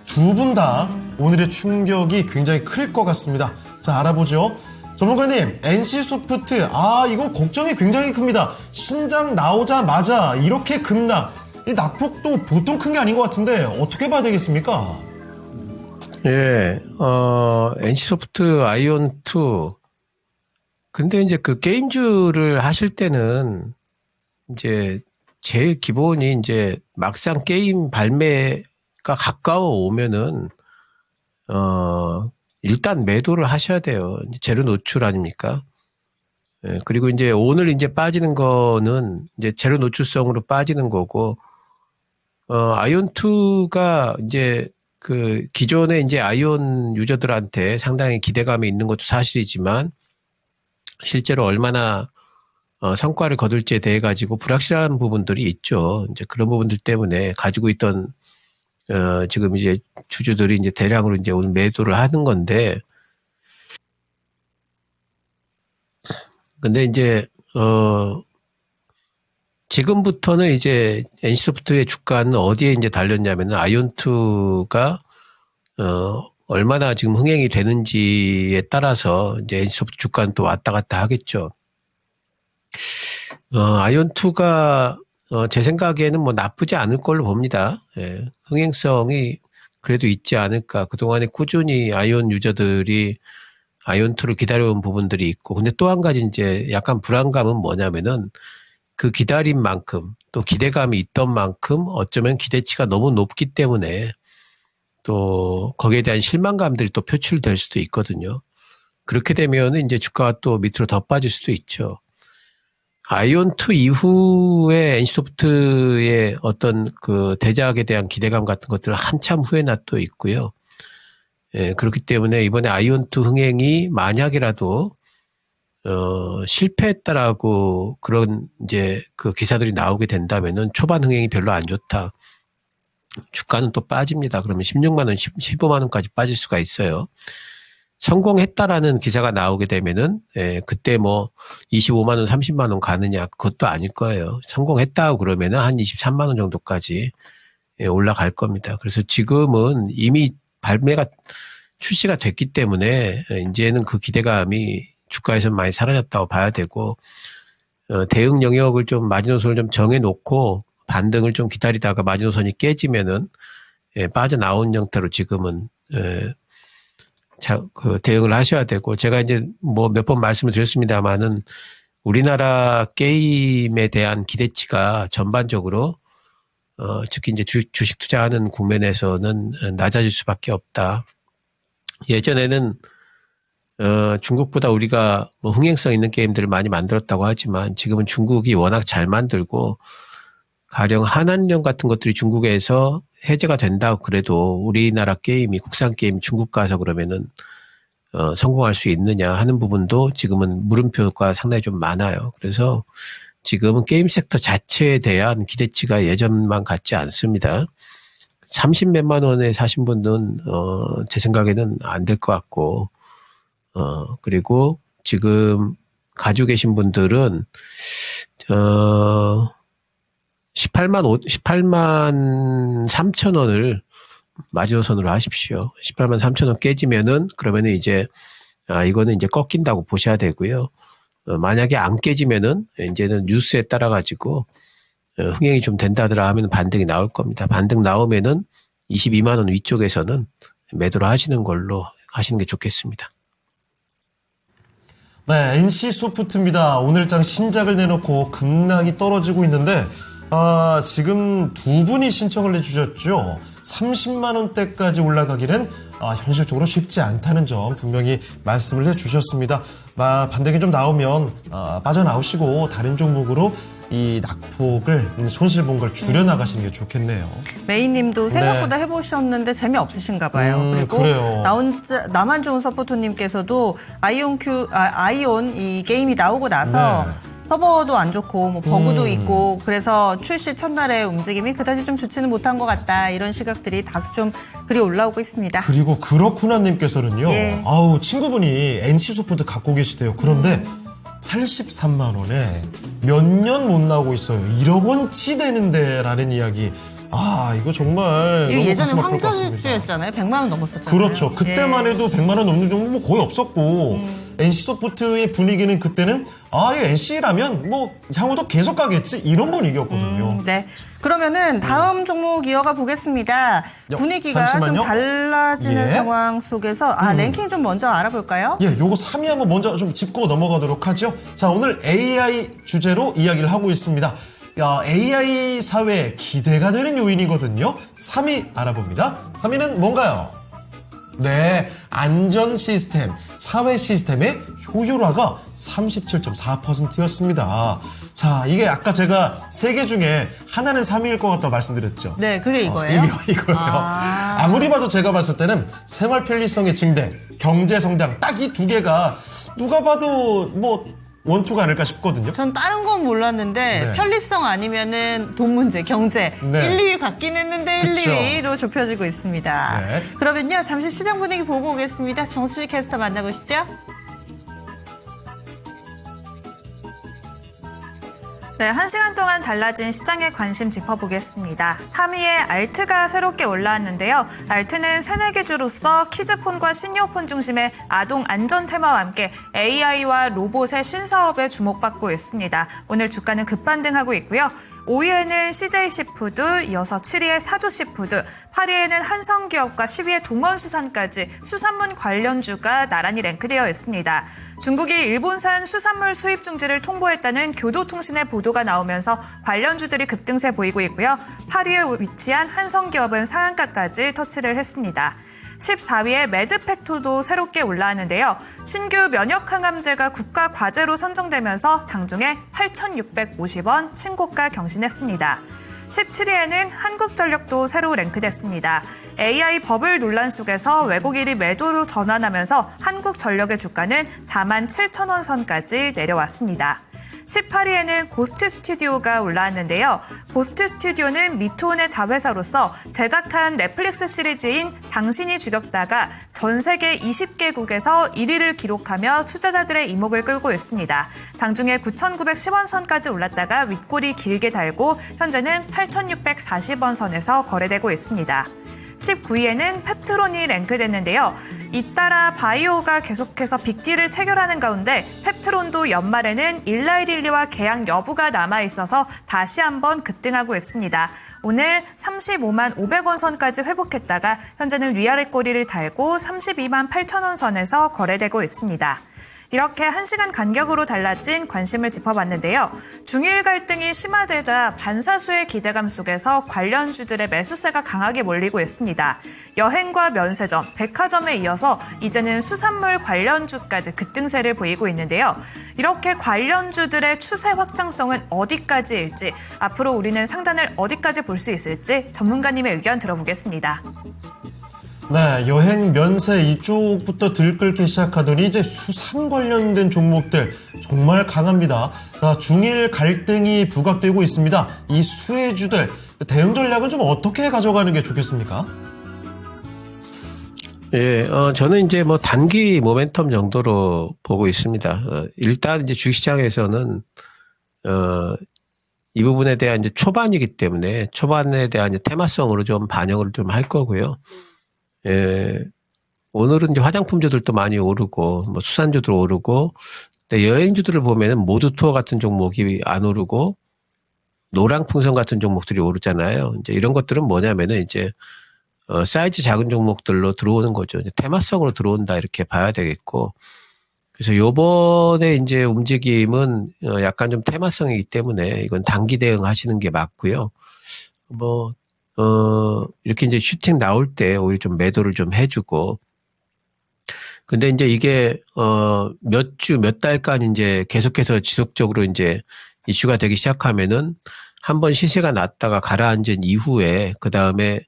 두 분 다 오늘의 충격이 굉장히 클 것 같습니다. 자, 알아보죠. 전문가님, NC소프트, 이거 걱정이 굉장히 큽니다. 신작 나오자마자 이렇게 급락. 이 낙폭도 보통 큰 게 아닌 것 같은데 어떻게 봐야 되겠습니까? 예, NC소프트 아이온2. 근데 이제 그 게임주를 하실 때는 이제 제일 기본이 이제 막상 게임 발매가 가까워 오면은, 일단 매도를 하셔야 돼요. 재료 노출 아닙니까? 예, 그리고 이제 오늘 이제 빠지는 거는 이제 재료 노출성으로 빠지는 거고, 아이온2가 이제 그 기존에 이제 아이온 유저들한테 상당히 기대감이 있는 것도 사실이지만 실제로 얼마나 성과를 거둘지에 대해 가지고 불확실한 부분들이 있죠. 이제 그런 부분들 때문에 가지고 있던 지금 이제 주주들이 이제 대량으로 이제 오늘 매도를 하는 건데, 근데 이제 지금부터는 이제 NC소프트의 주가는 어디에 이제 달렸냐면은 아이온2가 얼마나 지금 흥행이 되는지에 따라서 이제 NC소프트 주가는 또 왔다 갔다 하겠죠. 아이온2가 제 생각에는 뭐 나쁘지 않을 걸로 봅니다. 예, 흥행성이 그래도 있지 않을까. 그동안에 꾸준히 아이온 유저들이 아이온2를 기다려온 부분들이 있고, 근데 또 한 가지 이제 약간 불안감은 뭐냐면은 그 기다린 만큼 또 기대감이 있던 만큼 어쩌면 기대치가 너무 높기 때문에 또 거기에 대한 실망감들이 또 표출될 수도 있거든요. 그렇게 되면 이제 주가가 또 밑으로 더 빠질 수도 있죠. 아이온2 이후에 NC소프트의 어떤 그 대작에 대한 기대감 같은 것들은 한참 후에나 또 있고요. 예, 그렇기 때문에 이번에 아이온2 흥행이 만약이라도 실패했다라고 그런 이제 그 기사들이 나오게 된다면은 초반 흥행이 별로 안 좋다. 주가는 또 빠집니다. 그러면 16만 원, 15만 원까지 빠질 수가 있어요. 성공했다라는 기사가 나오게 되면은 그때 뭐 25만 원, 30만 원 가느냐 그것도 아닐 거예요. 성공했다고 그러면은 한 23만 원 정도까지 올라갈 겁니다. 그래서 지금은 이미 발매가 출시가 됐기 때문에 이제는 그 기대감이 주가에서 많이 사라졌다고 봐야 되고, 대응 영역을 좀 마지노선을 좀 정해놓고 반등을 좀 기다리다가 마지노선이 깨지면은 빠져나온 형태로 지금은 그 대응을 하셔야 되고, 제가 이제 뭐 몇 번 말씀을 드렸습니다만은 우리나라 게임에 대한 기대치가 전반적으로 특히 이제 주식 투자하는 국면에서는 낮아질 수밖에 없다. 예전에는 중국보다 우리가 뭐 흥행성 있는 게임들을 많이 만들었다고 하지만 지금은 중국이 워낙 잘 만들고, 가령 한한령 같은 것들이 중국에서 해제가 된다고 그래도 우리나라 게임이 국산 게임 중국 가서 그러면은 성공할 수 있느냐 하는 부분도 지금은 물음표가 상당히 좀 많아요. 그래서 지금은 게임 섹터 자체에 대한 기대치가 예전만 같지 않습니다. 30몇만 원에 사신 분은 제 생각에는 안 될 것 같고, 그리고 지금 가지고 계신 분들은 18만 3천 원을 마지노선으로 하십시오. 18만 3천 원 깨지면은 그러면은 이제 이거는 이제 꺾인다고 보셔야 되고요. 만약에 안 깨지면은 이제는 뉴스에 따라 가지고 흥행이 좀 된다더라 하면 반등이 나올 겁니다. 반등 나오면은 22만 원 위쪽에서는 매도를 하시는 걸로 하시는 게 좋겠습니다. 네, NC소프트입니다. 오늘장 신작을 내놓고 급락이 떨어지고 있는데 지금 두 분이 신청을 해주셨죠. 30만 원대까지 올라가기는 현실적으로 쉽지 않다는 점 분명히 말씀을 해주셨습니다. 반등이 좀 나오면 빠져나오시고 다른 종목으로 이 낙폭을 손실 본 걸 줄여나가시는 게 좋겠네요. 메이님도 생각보다 해보셨는데 재미없으신가 봐요. 그리고 그래요. 나만 좋은 서포터님께서도 아이온 이 게임이 나오고 나서 네. 서버도 안 좋고 뭐 버그도 있고 그래서 출시 첫날의 움직임이 그다지 좀 좋지는 못한 것 같다. 이런 시각들이 다소 좀 글이 올라오고 있습니다. 그리고 그렇구나님께서는요. 예. 친구분이 NC소프트 갖고 계시대요. 그런데 83만 원에 몇 년 못 나오고 있어요. 1억 원치 되는데 라는 이야기. 이거 정말 이거 너무 예전에 가슴 아플 것 같습니다. 황저주였잖아요. 100만 원 넘었었잖아요. 그렇죠. 그때만 예. 해도 100만 원 넘는 정도 뭐 거의 없었고 NC소프트의 분위기는 그때는 이 NC라면 뭐 향후도 계속 가겠지 이런 분위기였거든요. 네. 그러면은 다음 종목 이어가 보겠습니다. 분위기가 잠시만요. 좀 달라지는 예. 상황 속에서 랭킹 좀 먼저 알아볼까요? 예, 요거 3위 한번 먼저 좀 짚고 넘어가도록 하죠. 자, 오늘 AI 주제로 이야기를 하고 있습니다. AI 사회에 기대가 되는 요인이거든요. 3위 알아봅니다. 3위는 뭔가요? 네, 안전 시스템, 사회 시스템의 효율화가 37.4%였습니다. 자, 이게 아까 제가 3개 중에 하나는 3위일 것 같다고 말씀드렸죠. 네, 그게 이거예요. 이거예요. 아무리 봐도 제가 봤을 때는 생활 편리성의 증대, 경제 성장 딱 이 두 개가 누가 봐도 뭐 원투가 아닐까 싶거든요. 전 다른 건 몰랐는데 네. 편리성 아니면은 돈 문제, 경제 네. 1, 2위 같긴 했는데 그쵸. 1, 2위로 좁혀지고 있습니다. 네. 그러면요 잠시 시장 분위기 보고 오겠습니다. 정수희 캐스터 만나보시죠. 네, 1시간 동안 달라진 시장의 관심 짚어보겠습니다. 3위에 알트가 새롭게 올라왔는데요. 알트는 새내기주로서 키즈폰과 시니어폰 중심의 아동 안전 테마와 함께 AI와 로봇의 신사업에 주목받고 있습니다. 오늘 주가는 급반등하고 있고요. 5위에는 CJ시푸드, 이어서 7위에 사조시푸드, 8위에는 한성기업과 10위에 동원수산까지 수산물 관련주가 나란히 랭크되어 있습니다. 중국이 일본산 수산물 수입 중지를 통보했다는 교도통신의 보도가 나오면서 관련주들이 급등세 보이고 있고요. 8위에 위치한 한성기업은 상한가까지 터치를 했습니다. 14위에 매드팩토도 새롭게 올라왔는데요. 신규 면역항암제가 국가 과제로 선정되면서 장중에 8,650원 신고가 경신했습니다. 17위에는 한국전력도 새로 랭크됐습니다. AI 버블 논란 속에서 외국인이 매도로 전환하면서 한국전력의 주가는 47,000원 선까지 내려왔습니다. 18위에는 고스트 스튜디오가 올라왔는데요. 고스트 스튜디오는 미투온의 자회사로서 제작한 넷플릭스 시리즈인 당신이 죽였다가 전 세계 20개국에서 1위를 기록하며 투자자들의 이목을 끌고 있습니다. 장중에 9,910원 선까지 올랐다가 윗골이 길게 달고 현재는 8,640원 선에서 거래되고 있습니다. 19위에는 펩트론이 랭크됐는데요. 잇따라 바이오가 계속해서 빅딜을 체결하는 가운데 펩트론도 연말에는 일라이릴리와 계약 여부가 남아있어서 다시 한번 급등하고 있습니다. 오늘 35만 500원 선까지 회복했다가 현재는 위아래 꼬리를 달고 32만 8천원 선에서 거래되고 있습니다. 이렇게 1시간 간격으로 달라진 관심을 짚어봤는데요. 중일 갈등이 심화되자 반사수의 기대감 속에서 관련주들의 매수세가 강하게 몰리고 있습니다. 여행과 면세점, 백화점에 이어서 이제는 수산물 관련주까지 급등세를 보이고 있는데요. 이렇게 관련주들의 추세 확장성은 어디까지일지, 앞으로 우리는 상단을 어디까지 볼 수 있을지 전문가님의 의견 들어보겠습니다. 네, 여행, 면세 이쪽부터 들끓기 시작하더니 이제 수산 관련된 종목들 정말 강합니다. 중일 갈등이 부각되고 있습니다. 이 수혜주들 대응 전략은 좀 어떻게 가져가는 게 좋겠습니까? 예, 저는 이제 뭐 단기 모멘텀 정도로 보고 있습니다. 일단 이제 주식시장에서는, 이 부분에 대한 이제 초반이기 때문에 초반에 대한 이제 테마성으로 좀 반영을 좀 할 거고요. 예, 오늘은 이제 화장품주들도 많이 오르고, 뭐 수산주도 오르고, 근데 여행주들을 보면은 모두 투어 같은 종목이 안 오르고 노랑풍선 같은 종목들이 오르잖아요. 이제 이런 것들은 뭐냐면은 이제 사이즈 작은 종목들로 들어오는 거죠. 이제 테마성으로 들어온다 이렇게 봐야 되겠고. 그래서 요번에 이제 움직임은 약간 좀 테마성이기 때문에 이건 단기 대응하시는 게 맞고요. 이렇게 이제 슈팅 나올 때 오히려 좀 매도를 좀 해주고. 근데 이제 이게 몇 주, 몇 달간 이제 계속해서 지속적으로 이제 이슈가 되기 시작하면은 한번 시세가 났다가 가라앉은 이후에 그 다음에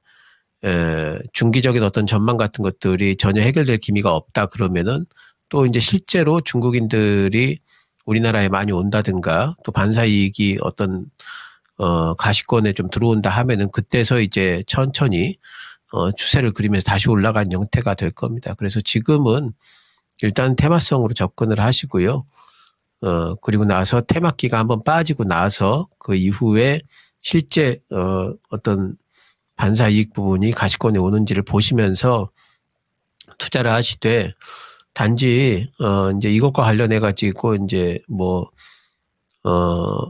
중기적인 어떤 전망 같은 것들이 전혀 해결될 기미가 없다 그러면은 또 이제 실제로 중국인들이 우리나라에 많이 온다든가 또 반사 이익이 어떤 가시권에 좀 들어온다 하면은 그때서 이제 천천히 추세를 그리면서 다시 올라간 형태가 될 겁니다. 그래서 지금은 일단 테마성으로 접근을 하시고요. 그리고 나서 테마기가 한번 빠지고 나서 그 이후에 실제 어떤 반사 이익 부분이 가시권에 오는지를 보시면서 투자를 하시되 단지 이제 이것과 관련해 가지고 이제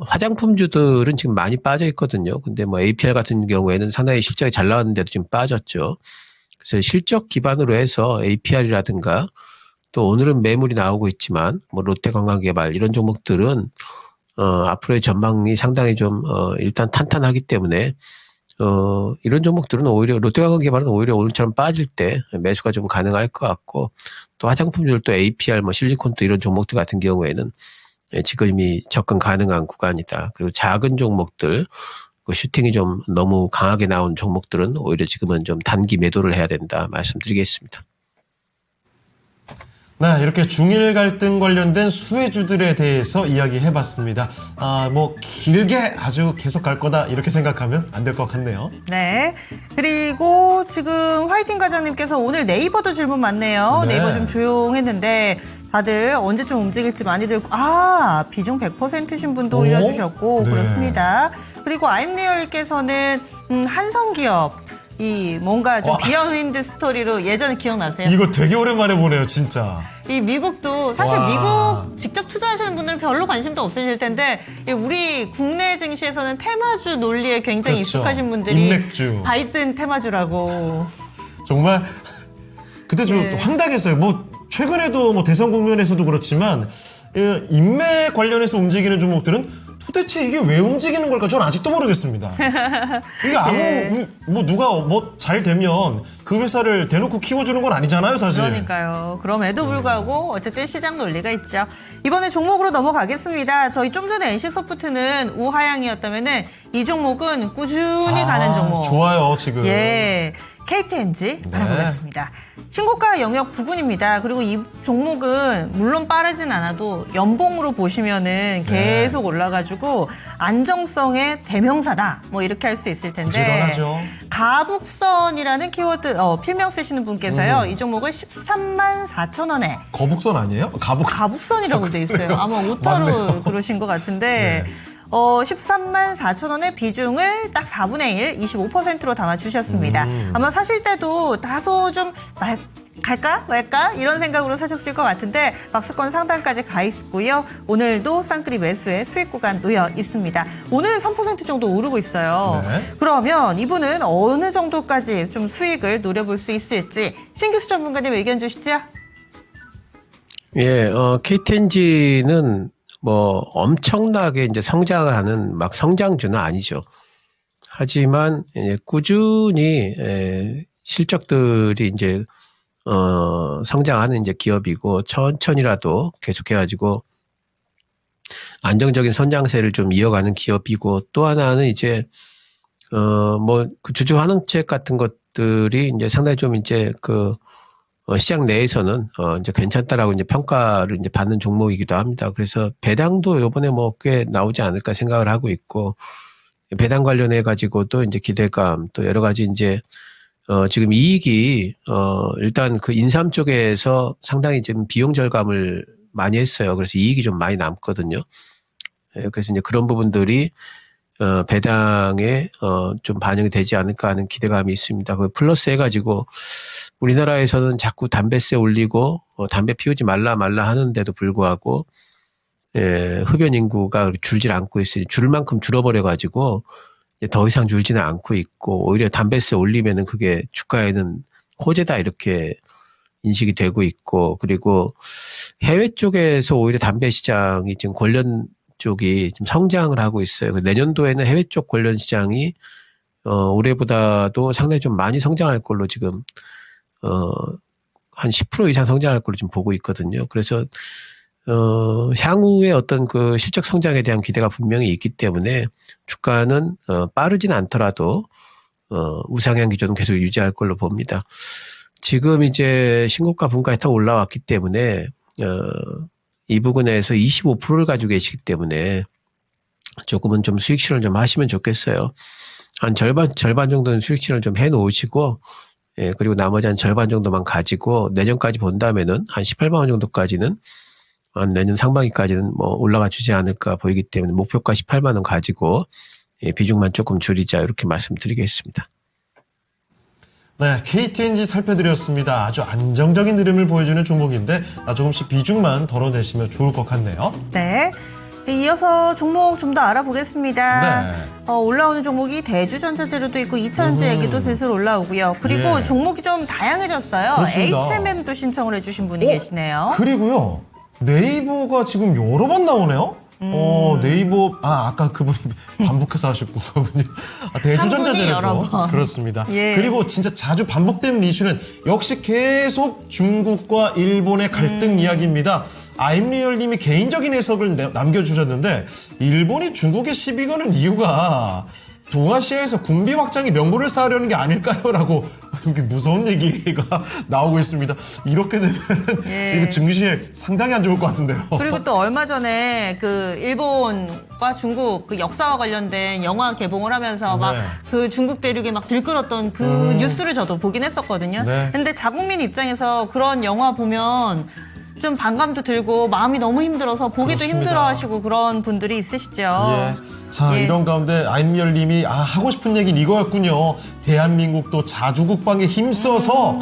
화장품주들은 지금 많이 빠져 있거든요. 근데 APR 같은 경우에는 상당히 실적이 잘 나왔는데도 지금 빠졌죠. 그래서 실적 기반으로 해서 APR이라든가 또 오늘은 매물이 나오고 있지만 롯데관광개발 이런 종목들은 앞으로의 전망이 상당히 좀 일단 탄탄하기 때문에 이런 종목들은 오히려 롯데관광개발은 오히려 오늘처럼 빠질 때 매수가 좀 가능할 것 같고 또 화장품들도 APR 실리콘도 이런 종목들 같은 경우에는 지금 이미 접근 가능한 구간이다. 그리고 작은 종목들 슈팅이 좀 너무 강하게 나온 종목들은 오히려 지금은 좀 단기 매도를 해야 된다 말씀드리겠습니다. 네, 이렇게 중일 갈등 관련된 수혜주들에 대해서 이야기해봤습니다. 길게 아주 계속 갈 거다 이렇게 생각하면 안 될 것 같네요. 네. 그리고 지금 화이팅 과장님께서 오늘 네이버도 질문 많네요. 네. 네이버 좀 조용했는데 다들 언제쯤 움직일지 많이들 비중 100%신 분도 올려주셨고 네. 그렇습니다. 그리고 아임리얼님께서는 한성기업 뭔가 좀 비하인드 스토리로 예전에 기억나세요? 이거 되게 오랜만에 보네요, 진짜. 이 미국도 사실 와. 미국 직접 투자하시는 분들은 별로 관심도 없으실 텐데 우리 국내 증시에서는 테마주 논리에 굉장히 그렇죠. 익숙하신 분들이 인맥주. 바이든 테마주라고. 정말 그때 좀 네. 황당했어요. 최근에도 대선 국면에서도 그렇지만 인맥 관련해서 움직이는 종목들은 도대체 이게 왜 움직이는 걸까? 저는 아직도 모르겠습니다. 이게 아무 누가 잘 되면 그 회사를 대놓고 키워주는 건 아니잖아요, 사실. 그러니까요. 그럼에도 불구하고 어쨌든 시장 논리가 있죠. 이번에 종목으로 넘어가겠습니다. 저희 좀 전에 NC소프트는 우하향이었다면은 이 종목은 꾸준히 가는 종목. 좋아요, 지금. 예. KTNG 알아보겠습니다. 신고가 영역 부근입니다. 그리고 이 종목은 물론 빠르진 않아도 연봉으로 보시면은 계속 올라가지고 안정성의 대명사다. 이렇게 할 수 있을 텐데. 부지런하죠. 가북선이라는 키워드 필명 쓰시는 분께서요. 이 종목을 13만 4천 원에. 거북선 아니에요? 가북선이라고 돼 있어요. 아마 오타로 맞네요. 그러신 것 같은데. 네. 13만 4천 원의 비중을 딱 4분의 1, 25%로 담아주셨습니다. 아마 사실 때도 다소 좀 갈까 말까 이런 생각으로 사셨을 것 같은데 박스권 상단까지 가 있고요. 오늘도 쌍끌이 매수에 수익 구간 놓여 있습니다. 오늘 3% 정도 오르고 있어요. 네. 그러면 이분은 어느 정도까지 좀 수익을 노려볼 수 있을지 신규수 전문가님 의견 주시죠. 예, KTNG는 엄청나게 이제 성장하는 성장주는 아니죠. 하지만 꾸준히 실적들이 이제 성장하는 이제 기업이고 천천히라도 계속해가지고 안정적인 선장세를 좀 이어가는 기업이고 또 하나는 이제 그 주주 환원책 같은 것들이 이제 상당히 좀 이제 시장 내에서는 이제 괜찮다라고 이제 평가를 이제 받는 종목이기도 합니다. 그래서 배당도 요번에 꽤 나오지 않을까 생각을 하고 있고 배당 관련해 가지고도 이제 기대감 또 여러 가지 이제 지금 이익이 일단 그 인삼 쪽에서 상당히 지금 비용 절감을 많이 했어요. 그래서 이익이 좀 많이 남거든요. 그래서 이제 그런 부분들이 배당에 좀 반영이 되지 않을까 하는 기대감이 있습니다. 그 플러스 해가지고 우리나라에서는 자꾸 담배세 올리고 담배 피우지 말라 하는데도 불구하고 흡연 인구가 줄질 않고 있으니 줄 만큼 줄어버려가지고 더 이상 줄지는 않고 있고 오히려 담배세 올리면은 그게 주가에는 호재다 이렇게 인식이 되고 있고 그리고 해외 쪽에서 오히려 담배 시장이 지금 관련 쪽이 좀 성장을 하고 있어요. 내년도에는 해외 쪽 관련 시장이 올해보다도 상당히 좀 많이 성장할 걸로 지금 한 10% 이상 성장할 걸로 지금 보고 있거든요. 그래서 향후에 어떤 그 실적 성장에 대한 기대가 분명히 있기 때문에 주가는 빠르진 않더라도 우상향 기조는 계속 유지할 걸로 봅니다. 지금 이제 신고가 분가에 더 올라왔기 때문에 이 부분에서 25%를 가지고 계시기 때문에 조금은 좀 수익 실현 좀 하시면 좋겠어요. 한 절반 정도는 수익 실현 좀 해놓으시고 그리고 나머지 한 절반 정도만 가지고 내년까지 본다면은 한 18만 원 정도까지는 한 내년 상반기까지는 뭐 올라가 주지 않을까 보이기 때문에 목표가 18만 원 가지고 비중만 조금 줄이자 이렇게 말씀드리겠습니다. 네, KTNG 살펴드렸습니다. 아주 안정적인 흐름을 보여주는 종목인데 조금씩 비중만 덜어내시면 좋을 것 같네요. 네. 이어서 종목 좀 더 알아보겠습니다. 네. 올라오는 종목이 대주전자재료도 있고 이천지 얘기도 슬슬 올라오고요. 그리고 예. 종목이 좀 다양해졌어요. 그렇습니다. HMM도 신청을 해주신 분이 계시네요. 그리고요. 네이버가 지금 여러 번 나오네요. 네이버 아까 그분이 반복해서 하셨고 그분이 한 분이 여러 대주전자재료도 번. 그렇습니다. 예. 그리고 진짜 자주 반복되는 이슈는 역시 계속 중국과 일본의 갈등 이야기입니다. 아임리얼님이 개인적인 해석을 남겨주셨는데 일본이 중국에 시비 거는 이유가 동아시아에서 군비 확장이 명분을 쌓으려는 게 아닐까요?라고 이렇게 무서운 얘기가 나오고 있습니다. 이렇게 되면 예. 이거 증시에 상당히 안 좋을 것 같은데요. 그리고 또 얼마 전에 그 일본과 중국 그 역사와 관련된 영화 개봉을 하면서 막 네. 그 중국 대륙에 막 들끓었던 그 뉴스를 저도 보긴 했었거든요. 네. 근데 자국민 입장에서 그런 영화 보면 좀 반감도 들고 마음이 너무 힘들어서 보기도 그렇습니다. 힘들어하시고 그런 분들이 있으시죠. 예. 자, 예. 이런 가운데 아임리얼님이 하고 싶은 얘기는 이거였군요. 대한민국도 자주국방에 힘써서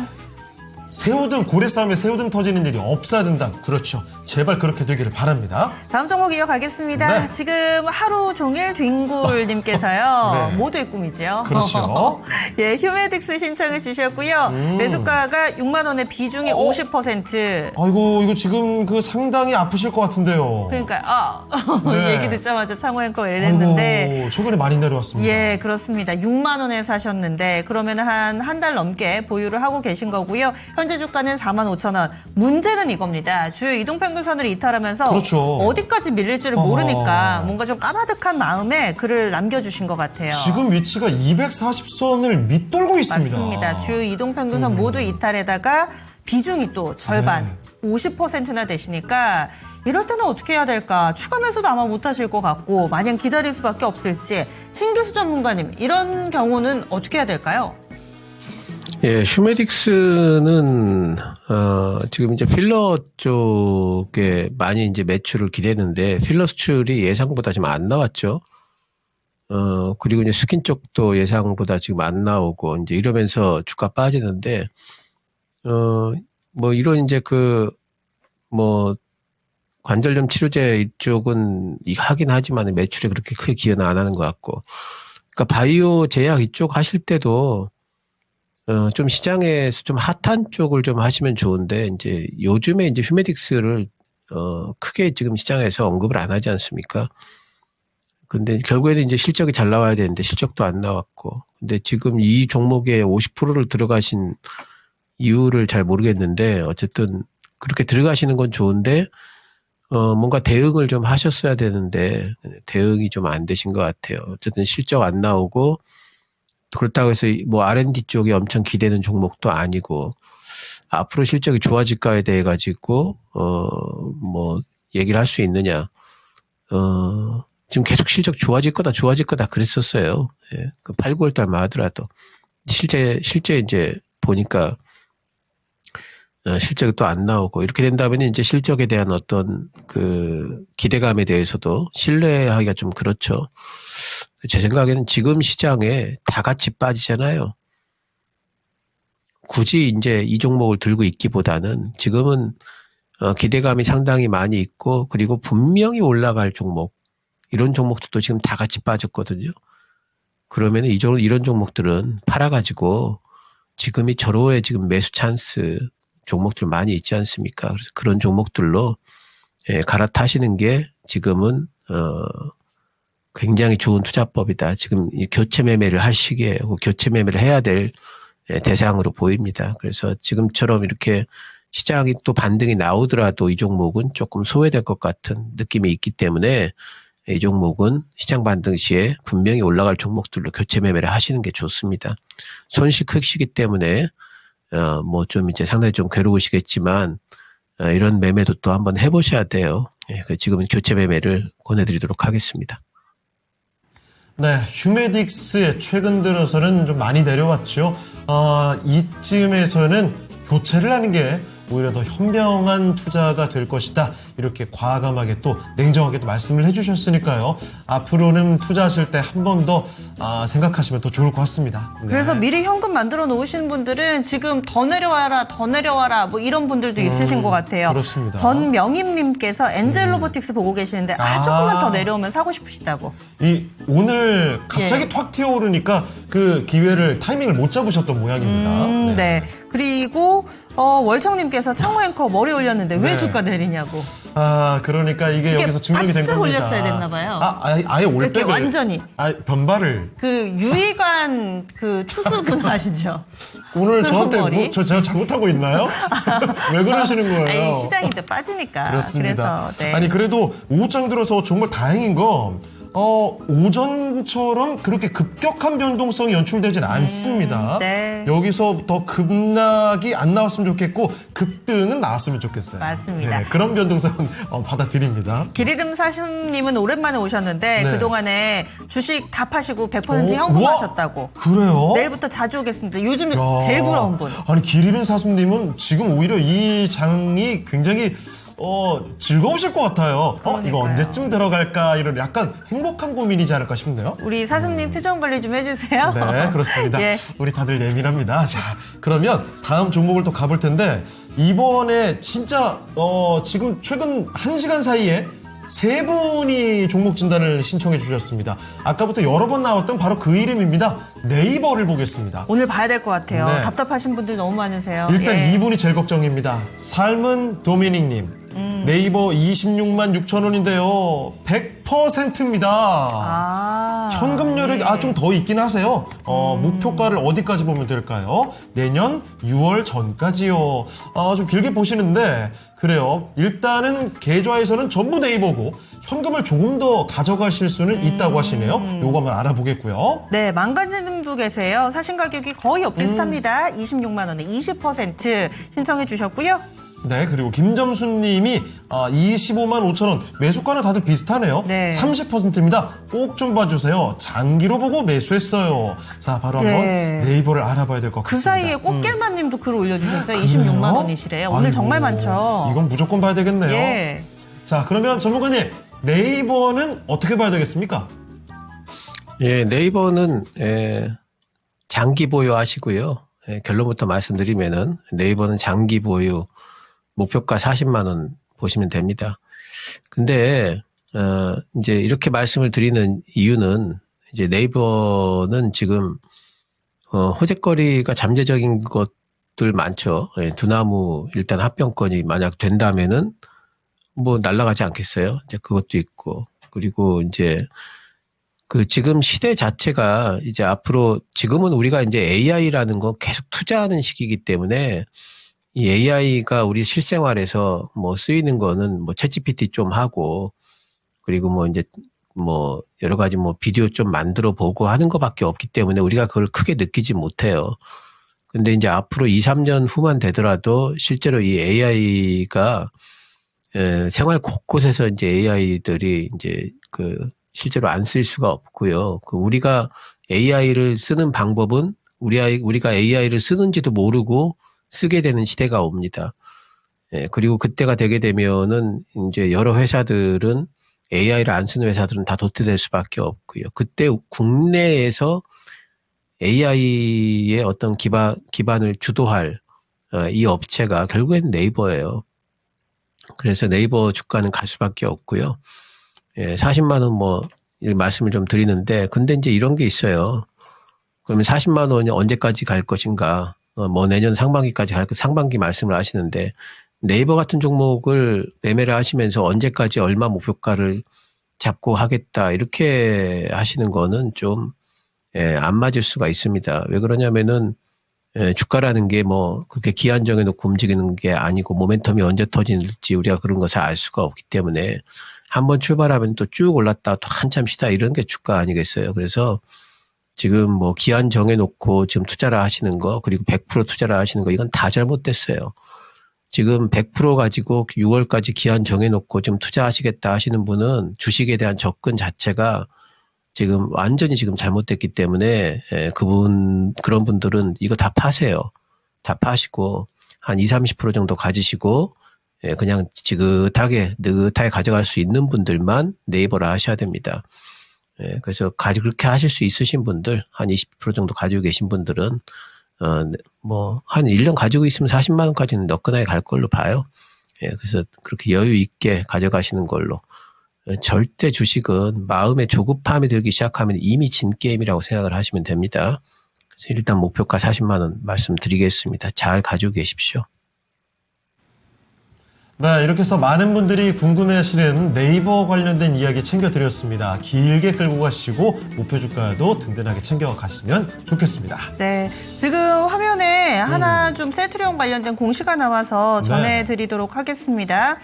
새우등 고래 싸움에 새우등 터지는 일이 없어야 된다. 그렇죠. 제발 그렇게 되기를 바랍니다. 다음 종목 이어가겠습니다. 네. 지금 하루 종일 dwing굴님께서요. 네. 모두의 꿈이죠. 그렇죠. 예, 휴메딕스 신청해 주셨고요. 매수가가 6만 원의 비중이 50%. 아이고, 이거 지금 그 상당히 아프실 것 같은데요. 그러니까 네. 얘기 듣자마자 창호 앵커 이랬는데 아이고, 최근에 많이 내려왔습니다. 예, 그렇습니다. 6만 원에 사셨는데 그러면 한 달 넘게 보유를 하고 계신 거고요. 현재 주가는 4만 5천 원. 문제는 이겁니다. 주요 이동평균선을 이탈하면서 그렇죠. 어디까지 밀릴지를 모르니까 뭔가 좀 까마득한 마음에 글을 남겨주신 것 같아요. 지금 위치가 240선을 밑돌고 있습니다. 맞습니다. 주요 이동평균선 모두 이탈에다가 비중이 또 절반, 50%나 되시니까 이럴 때는 어떻게 해야 될까? 추가 매수도 아마 못하실 것 같고 마냥 기다릴 수밖에 없을지 신규수 전문가님 이런 경우는 어떻게 해야 될까요? 예, 휴메딕스는 지금 이제 필러 쪽에 많이 이제 매출을 기대했는데 필러 수출이 예상보다 지금 안 나왔죠. 그리고 이제 스킨 쪽도 예상보다 지금 안 나오고 이제 이러면서 주가 빠지는데 뭐 이런 이제 관절염 치료제 이쪽은 하긴 하지만 매출에 그렇게 크게 기여는 안 하는 것 같고, 그러니까 바이오 제약 이쪽 하실 때도 좀 시장에서 좀 핫한 쪽을 좀 하시면 좋은데, 이제 요즘에 이제 휴메딕스를 크게 지금 시장에서 언급을 안 하지 않습니까? 근데 결국에는 이제 실적이 잘 나와야 되는데 실적도 안 나왔고, 근데 지금 이 종목에 50%를 들어가신 이유를 잘 모르겠는데, 어쨌든 그렇게 들어가시는 건 좋은데, 뭔가 대응을 좀 하셨어야 되는데, 대응이 좀 안 되신 것 같아요. 어쨌든 실적 안 나오고, 그렇다고 해서 뭐 R&D 쪽이 엄청 기대는 종목도 아니고, 앞으로 실적이 좋아질까에 대해 가지고, 뭐, 얘기를 할 수 있느냐. 지금 계속 실적 좋아질 거다 그랬었어요. 예. 그 8, 9월 달만 하더라도. 실제 이제 보니까, 실적이 또 안 나오고, 이렇게 된다면 이제 실적에 대한 어떤 그 기대감에 대해서도 신뢰하기가 좀 그렇죠. 제 생각에는 지금 시장에 다 같이 빠지잖아요. 굳이 이제 이 종목을 들고 있기보다는 지금은 기대감이 상당히 많이 있고 그리고 분명히 올라갈 종목 이런 종목들도 지금 다 같이 빠졌거든요. 그러면 이런 종목들은 팔아가지고 지금이 절호의 지금 매수 찬스 종목들 많이 있지 않습니까? 그래서 그런 종목들로 갈아타시는 게 지금은 굉장히 좋은 투자법이다. 지금 이 교체 매매를 할 시기에요. 교체 매매를 해야 될 대상으로 보입니다. 그래서 지금처럼 이렇게 시장이 또 반등이 나오더라도 이 종목은 조금 소외될 것 같은 느낌이 있기 때문에 이 종목은 시장 반등 시에 분명히 올라갈 종목들로 교체 매매를 하시는 게 좋습니다. 손실 크시기 때문에 뭐 좀 이제 상당히 좀 괴로우시겠지만 이런 매매도 또 한번 해보셔야 돼요. 지금은 교체 매매를 권해드리도록 하겠습니다. 네, 휴메딕스 최근 들어서는 좀 많이 내려왔죠. 이쯤에서는 교체를 하는 게 오히려 더 현명한 투자가 될 것이다. 이렇게 과감하게 또 냉정하게 또 말씀을 해주셨으니까요. 앞으로는 투자하실 때 한 번 더 생각하시면 또 좋을 것 같습니다. 네. 그래서 미리 현금 만들어 놓으신 분들은 지금 더 내려와라 뭐 이런 분들도 있으신 것 같아요. 그렇습니다. 전명임님께서 엔젤 로보틱스 보고 계시는데 조금만 더 내려오면 사고 싶으시다고. 오늘 갑자기 예. 탁 튀어오르니까 그 기회를 타이밍을 못 잡으셨던 모양입니다. 네. 그리고 월청님께서 창모 앵커 머리 올렸는데 왜 네. 주가 내리냐고. 그러니까 이게 여기서 증명이 된 바짝 겁니다. 올렸어야 됐나 봐요. 아예 올백을. 이렇게 완전히. 변발을. 그 유희관 그 투수분 아시죠? 오늘 저한테 머리? 제가 잘못하고 있나요? 왜 그러시는 거예요? 아니, 시장이 이제 빠지니까. 그렇습니다. 그래서, 네. 아니 그래도 오후장 들어서 정말 다행인 건 오전처럼 그렇게 급격한 변동성이 연출되진 않습니다. 네. 여기서 더 급락이 안 나왔으면 좋겠고 급등은 나왔으면 좋겠어요. 맞습니다. 네, 그런 변동성은 받아들입니다. 길이름 사심님은 오랜만에 오셨는데 네. 그동안에 주식 다 파시고 100% 현금하셨다고. 그래요? 내일부터 자주 오겠습니다. 요즘 야. 제일 부러운 분. 아니 기리는 사수님은 지금 오히려 이 장이 굉장히 즐거우실 것 같아요. 이거 그러니까요. 언제쯤 들어갈까 이런 약간 행복한 고민이지 않을까 싶네요. 우리 사슴님 표정 관리 좀 해주세요. 네, 그렇습니다. 예. 우리 다들 예민합니다. 자, 그러면 다음 종목을 또 가볼 텐데 이번에 진짜 지금 최근 1시간 사이에 3분이 종목 진단을 신청해 주셨습니다. 아까부터 여러 번 나왔던 바로 그 이름입니다. 네이버를 보겠습니다. 오늘 봐야 될 것 같아요. 네. 답답하신 분들 너무 많으세요. 일단 예. 이분이 제일 걱정입니다. 삶은 도미닉님. 네이버 26만 6천 원인데요. 100%입니다. 현금 여력이 예. 좀 더 있긴 하세요. 목표가를 어디까지 보면 될까요? 내년 6월 전까지요. 좀 길게 보시는데 그래요. 일단은 계좌에서는 전부 네이버고 현금을 조금 더 가져가실 수는 있다고 하시네요. 요거 한번 알아보겠고요. 네, 망가지는 분 계세요. 사신 가격이 거의 엇비슷합니다. 26만 원에 20% 신청해 주셨고요. 네, 그리고 김점수님이 25만 5천 원. 매수가는 다들 비슷하네요. 네. 30%입니다. 꼭 좀 봐주세요. 장기로 보고 매수했어요. 자, 바로 한번 예. 네이버를 알아봐야 될 것 그 같습니다. 사이에 꽃길만님도 글 올려주셨어요. 그래요? 26만 원이시래요. 오늘 아이고, 정말 많죠. 이건 무조건 봐야 되겠네요. 예. 자, 그러면 전문가님, 네이버는 어떻게 봐야 되겠습니까? 예, 네이버는 장기 보유하시고요. 결론부터 말씀드리면은 네이버는 장기 보유, 목표가 40만 원 보시면 됩니다. 근데 이제 이렇게 말씀을 드리는 이유는 이제 네이버는 지금 호재거리가 잠재적인 것들 많죠. 두나무 일단 합병권이 만약 된다면은 뭐 날아가지 않겠어요? 이제 그것도 있고 그리고 이제 그 지금 시대 자체가 이제 앞으로 지금은 우리가 이제 AI라는 거 계속 투자하는 시기이기 때문에 이 AI가 우리 실생활에서 뭐 쓰이는 거는 뭐 챗GPT 좀 하고 그리고 뭐 이제 뭐 여러 가지 뭐 비디오 좀 만들어 보고 하는 것밖에 없기 때문에 우리가 그걸 크게 느끼지 못해요. 근데 이제 앞으로 2, 3년 후만 되더라도 실제로 이 AI가 생활 곳곳에서 이제 AI들이 이제 그 실제로 안 쓸 수가 없고요. 그 우리가 AI를 쓰는 방법은 우리가 AI를 쓰는지도 모르고 쓰게 되는 시대가 옵니다. 그리고 그때가 되게 되면은 이제 여러 회사들은 AI를 안 쓰는 회사들은 다 도태될 수밖에 없고요. 그때 국내에서 AI의 어떤 기반을 주도할 이 업체가 결국엔 네이버예요. 그래서 네이버 주가는 갈 수밖에 없고요. 예, 40만 원 뭐 말씀을 좀 드리는데 근데 이제 이런 게 있어요. 그러면 40만 원이 언제까지 갈 것인가? 뭐 내년 상반기까지 갈 상반기 말씀을 하시는데 네이버 같은 종목을 매매를 하시면서 언제까지 얼마 목표가를 잡고 하겠다 이렇게 하시는 거는 좀 안 맞을 수가 있습니다. 왜 그러냐면은 주가라는 게 뭐 그렇게 기한 정해놓고 움직이는 게 아니고 모멘텀이 언제 터질지 우리가 그런 것을 알 수가 없기 때문에 한번 출발하면 또 쭉 올랐다 또 한참 쉬다 이런 게 주가 아니겠어요. 그래서 지금 뭐 기한 정해놓고 지금 투자를 하시는 거 그리고 100% 투자를 하시는 거 이건 다 잘못됐어요. 지금 100% 가지고 6월까지 기한 정해놓고 지금 투자하시겠다 하시는 분은 주식에 대한 접근 자체가 지금 완전히 지금 잘못됐기 때문에 그런 분들은 이거 다 파세요. 다 파시고 한 20, 30% 정도 가지시고 그냥 느긋하게 가져갈 수 있는 분들만 네이버를 하셔야 됩니다. 그래서 그렇게 하실 수 있으신 분들 한 20% 정도 가지고 계신 분들은 뭐 한 1년 가지고 있으면 40만 원까지는 너끈하게 갈 걸로 봐요. 그래서 그렇게 여유 있게 가져가시는 걸로. 절대 주식은 마음의 조급함이 들기 시작하면 이미 진 게임이라고 생각을 하시면 됩니다. 그래서 일단 목표가 40만 원 말씀드리겠습니다. 잘 가지고 계십시오. 네, 이렇게 해서 많은 분들이 궁금해하시는 네이버 관련된 이야기 챙겨드렸습니다. 길게 끌고 가시고 목표 주가도 든든하게 챙겨가시면 좋겠습니다. 네, 지금 화면에 하나 좀 세트령 관련된 공시가 나와서 전해드리도록 하겠습니다.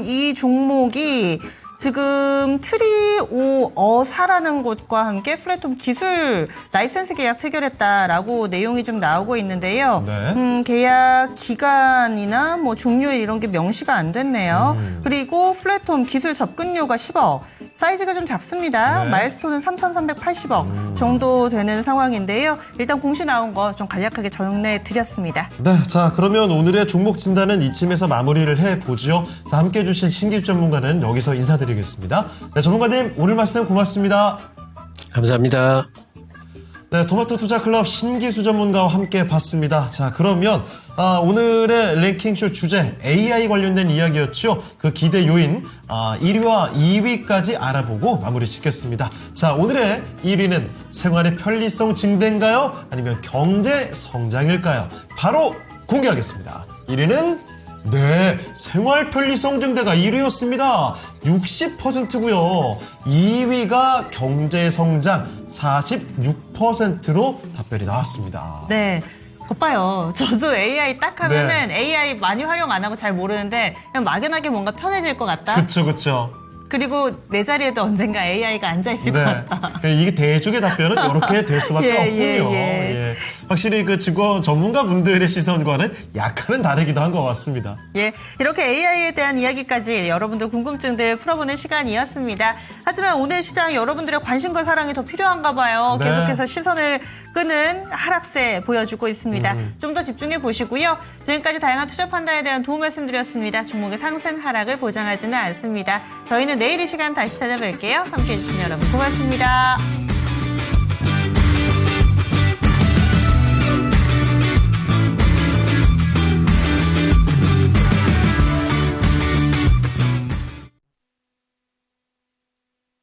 이 종목이 지금 트리오어사라는 곳과 함께 플랫폼 기술 라이센스 계약 체결했다라고 내용이 좀 나오고 있는데요. 네. 계약 기간이나 뭐 종료일 이런 게 명시가 안 됐네요. 그리고 플랫폼 기술 접근료가 10억, 사이즈가 좀 작습니다. 네. 마일스톤은 3,380억 정도 되는 상황인데요. 일단 공시 나온 거 좀 간략하게 전해드렸습니다. 네, 자 그러면 오늘의 종목 진단은 이쯤에서 마무리를 해보죠. 자, 함께해 주신 신기주 전문가는 여기서 인사드리겠습니다. 네, 전문가님 오늘 말씀 고맙습니다. 감사합니다. 네, 토마토 투자 클럽 신기수 전문가와 함께 봤습니다. 자, 그러면 오늘의 랭킹쇼 주제 AI 관련된 이야기였죠. 그 기대 요인 1위와 2위까지 알아보고 마무리 짓겠습니다. 자, 오늘의 1위는 생활의 편리성 증대인가요? 아니면 경제 성장일까요? 바로 공개하겠습니다. 1위는 네, 생활 편리성 증대가 1위였습니다. 60%고요. 2위가 경제 성장 46%로 답변이 나왔습니다. 네. 겉봐요. 저도 AI 딱 하면은 AI 많이 활용 안 하고 잘 모르는데 그냥 막연하게 뭔가 편해질 것 같다. 그쵸. 그리고 내 자리에도 언젠가 AI가 앉아있을 것 같다. 이게 대중의 답변은 이렇게 될 수밖에 없군요. 예. 확실히 그 직원 전문가분들의 시선과는 약간은 다르기도 한 것 같습니다. 예, 이렇게 AI에 대한 이야기까지 여러분들 궁금증들 풀어보는 시간이었습니다. 하지만 오늘 시장 여러분들의 관심과 사랑이 더 필요한가 봐요. 네. 계속해서 시선을 끄는 하락세 보여주고 있습니다. 좀 더 집중해 보시고요. 지금까지 다양한 투자 판단에 대한 도움 말씀드렸습니다. 종목의 상승 하락을 보장하지는 않습니다. 저희는 내일 이 시간 다시 찾아뵐게요. 함께해 주신 여러분 고맙습니다.